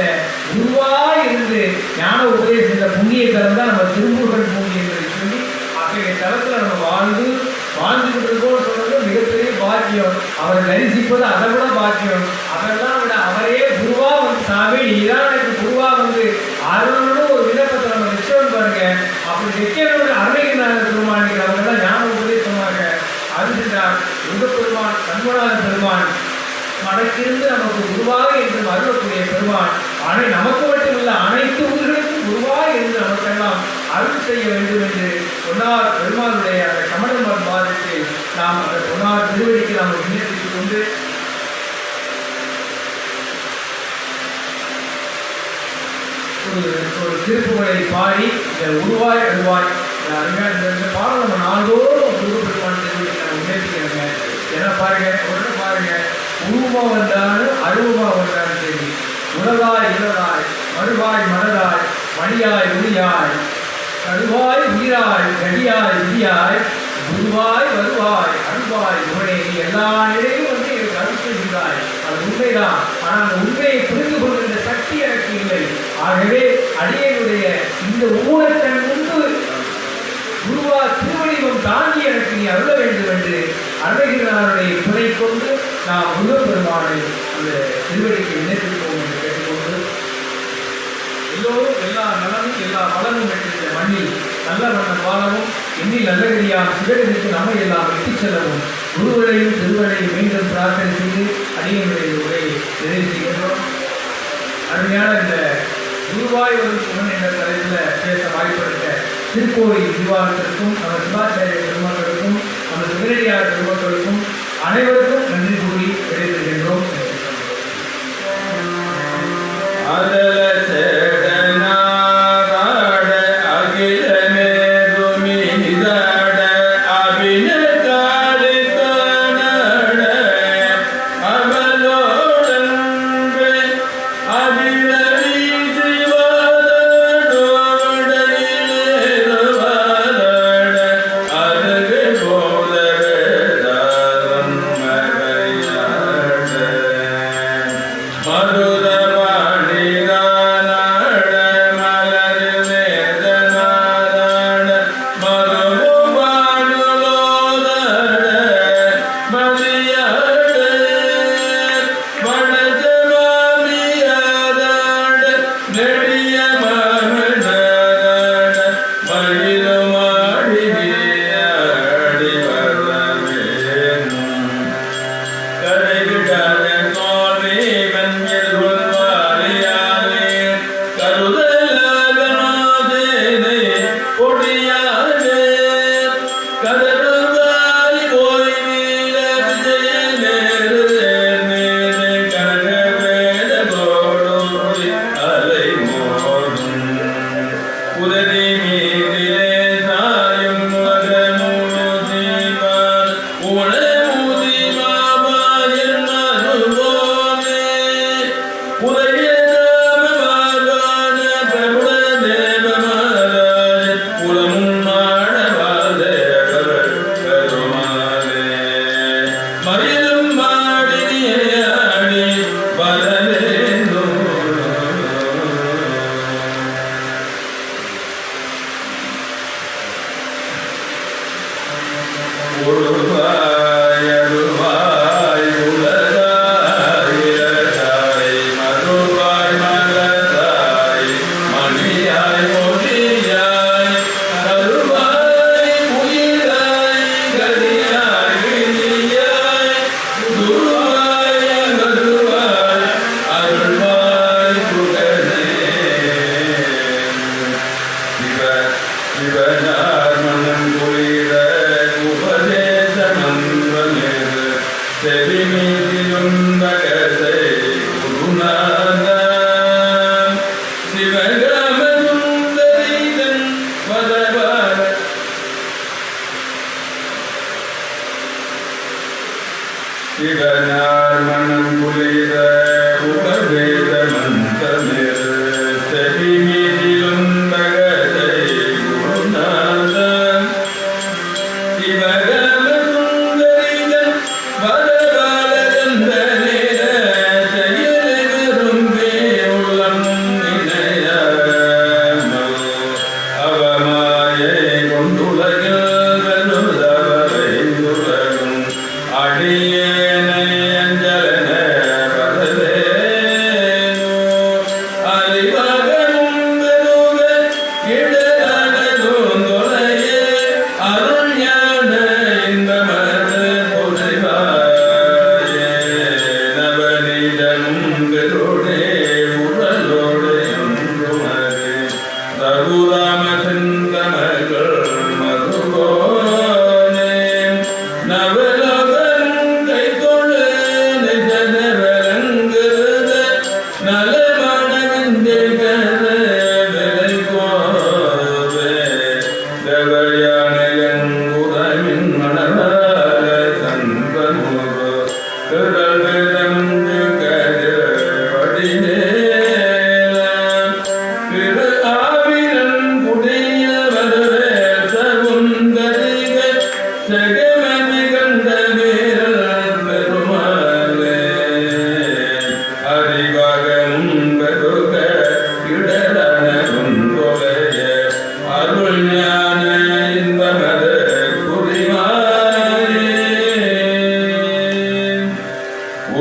குருவாய் இருந்து ஞான உபதேசம் செய்த புண்ணிய தலம் தான் நம்ம திருமுருகன் பூமி என்று சொல்லி அத்தகைய தலத்தில் நம்ம வாழ்ந்துகிட்டு இருக்கோம்னு சொல்றது மிகப்பெரிய பாக்கியம். அவரை தரிசிப்பது அதை விட பாக்கியம். அதெல்லாம் விட அவரே குருவா வந்து சாமி நீதான் எனக்கு குருவா வந்து அருணும் ஒரு விண்ணப்பத்தை நம்ம வச்சோன்னு பாருங்க. அப்படி வைக்கிறவங்க அருணகிரிநாத பெருமான் அவங்கெல்லாம் ஞான உபதேசமாக அறிந்தார். முருகப்பெருமான் சண்முகநாத பெருமான் மடக்கிருந்து நமக்கு குருவாக என்று அருளக்கூடிய பெருமான் நமக்கு மட்டுமல்ல அனைத்து உயிர்களுக்கும் குருவாக இருந்து நமக்கெல்லாம் அருள் செய்ய வேண்டும் என்று பொன்னார் பெருமானுடைய அந்த கமலம் பாதத்தை நாம் அந்த பொன்னார் திருவடிக்கு நாம் விண்ணப்பித்துக் கொண்டு ஒரு திருப்புகளை பாடி இந்த உருவாய் அருவாய் இந்த பாடம் நம்ம நாள்தோறும் முருகப்பெருமான் திருவடிக்கு நம்ம விண்ணப்பிக்கிறோங்க. ஏன்னா பாருங்க உடனே பாருங்க, உருவமா வந்தாலும் அருவமா வந்தாலும் சரி, உலகாய் இலதாய் மறுவாய் மலராய் மணியாய் ஒளியாய் கருவாய் உயிராய் கடியாய் விதியாய் குருவாய் வருவாய் அருவாய் உடனே நீ எல்லா நிலையும் வந்து எனக்கு அருள் செய்கிறாய். அது உண்மைதான். ஆனால் அந்த உண்மையை புரிந்து கொள்கின்ற சக்தி எனக்கு இல்லை. ஆகவே அடியனுடைய இந்த ஊழத்தன் முன்பு குருவா திருவடிவம் தாண்டி எனக்கு நீ அருள வேண்டும் என்று அருணகிரிநாதருடைய துணை கொண்டு நாம் முருகப்பெருமானை அந்த திருவடிக்கு விண்ணப்பிப்போம் என்று கேட்டுக்கொண்டு எல்லோரும் எல்லா நலனும் எல்லா வளமும் பெற்ற மண்ணில் நல்ல வண்ணம் வாழவும் எண்ணில் நல்லகரியாம் சிவகதிக்கு நம்மை எல்லாம் எட்டிச் செல்லவும் குருவரையும் திருவரையும் மீண்டும் பிரார்த்தனை செய்து அடியனுடைய உரையை நிறைவு செய்கின்றோம். அருமையான இந்த குருவாய் வரும் சிவன் என்ற தலைப்பில் பேச வாய்ப்பளித்த திருக்கோயில் நிர்வாகத்திற்கும் நம்ம சிவாச்சாரிய பெருமக்களுக்கும் நம்ம சிவனடியார் பெருமக்களுக்கும் சிவனார் மனம் குளிர உபவேத மந்தமிர் செவிமீதிலும் தகதை குருநாதன் சிவகல சுந்தரிதன் வரபாலகந்தனே செயலை விரும்பி உள்ளம் நினையாமல் அவமாயை கொண்டுலகில் வெல்லுதவரை உலகும் அடியேனை அஞ்சலன பரவேனோ அறிவகமும் பெருக இடரனதும் தொலையே அருள் ஞான இன்பமது புரிவாயே நவநீதமும் பெருடே உடலோடு என்றுமது ரகுராம சிந்தமகள் மதுகோனே நவலோகமும் கைகொள்ளு நிஜனவரங்குத நலமணவிந்திகர விலை கோவே தேவயானயங்குதமின் மணவாள சன்பமுகோ திரள் விதந்து கதிர் வடிவேல திரு ஆவினன் குடிய வருவேல் சகுந்தரிகள் செகமதி கண்ட வீரல் பெருமாளே அறிவகம் பெருக இடரனகும் தொலைய அருள் ஞான இன்பமது புரிவாயே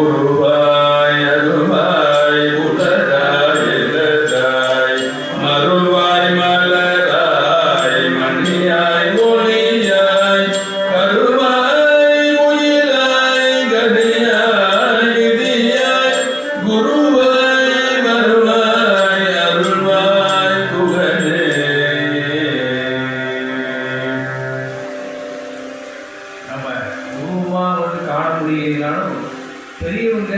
உருவாய் அருவாய் உலராய் இலராய் மறுவாய் மலராய் மணியாய் ஒளியாய் கருவாய் முயிலாய் கதியாய் விதியாய் குருவாய் வருவாய் அருள்வாய் குகனே நம்ம உருவமாக வந்து காண முடியலனாலும் பெரியவங்க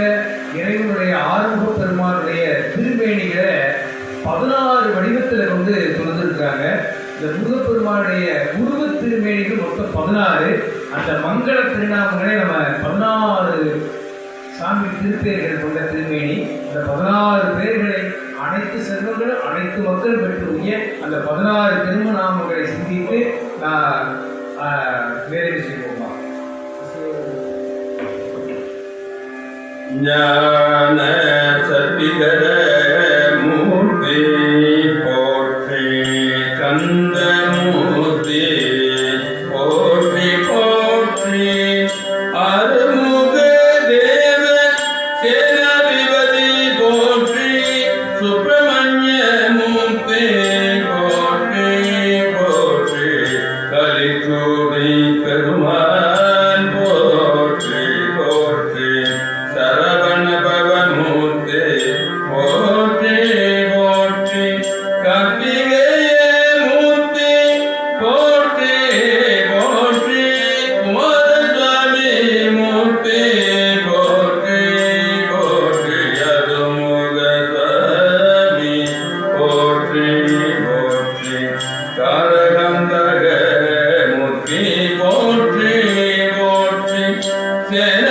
இறைவனுடைய ஆறுமுக பெருமானுடைய திருமேனிகளை 16 வடிவத்தில் வந்து கொடுத்துருக்காங்க. இந்த முருகப்பெருமானுடைய உருவ திருமேனிகள் மொத்தம் 16. அந்த மங்கள திருநாமங்களே நம்ம 16 சாமி திருப்பேர்கள் கொண்ட திருமேனி. அந்த 16 பேர்களை அனைத்து செல்வங்களும் அனைத்து மக்கள் பெற்றுடைய அந்த 16 திருமநாமங்களை சிந்தித்து நான் வேலை செய்வோமா. ஞான சத்திகர மூர்த்தி போற்றி கந்த மூர்த்தி போற்றி போற்றி அருமுக தேவ சேனாதிபதி போற்றி சுப்பிரமணிய மூர்த்தி போற்றி போற்றி கலிச்சூடி பெருமான் போற்றி போற்றி சரவண பவமூர்த்தி போற்றி போற்றி கார்த்திகேய மூர்த்தி போற்றி போற்றி குமாரசுவாமி மூர்த்தி போற்றி போற்றி அருமுக சுவாமி போற்றி போற்றி காரகந்தக மூர்த்தி போற்றி போற்றி சேன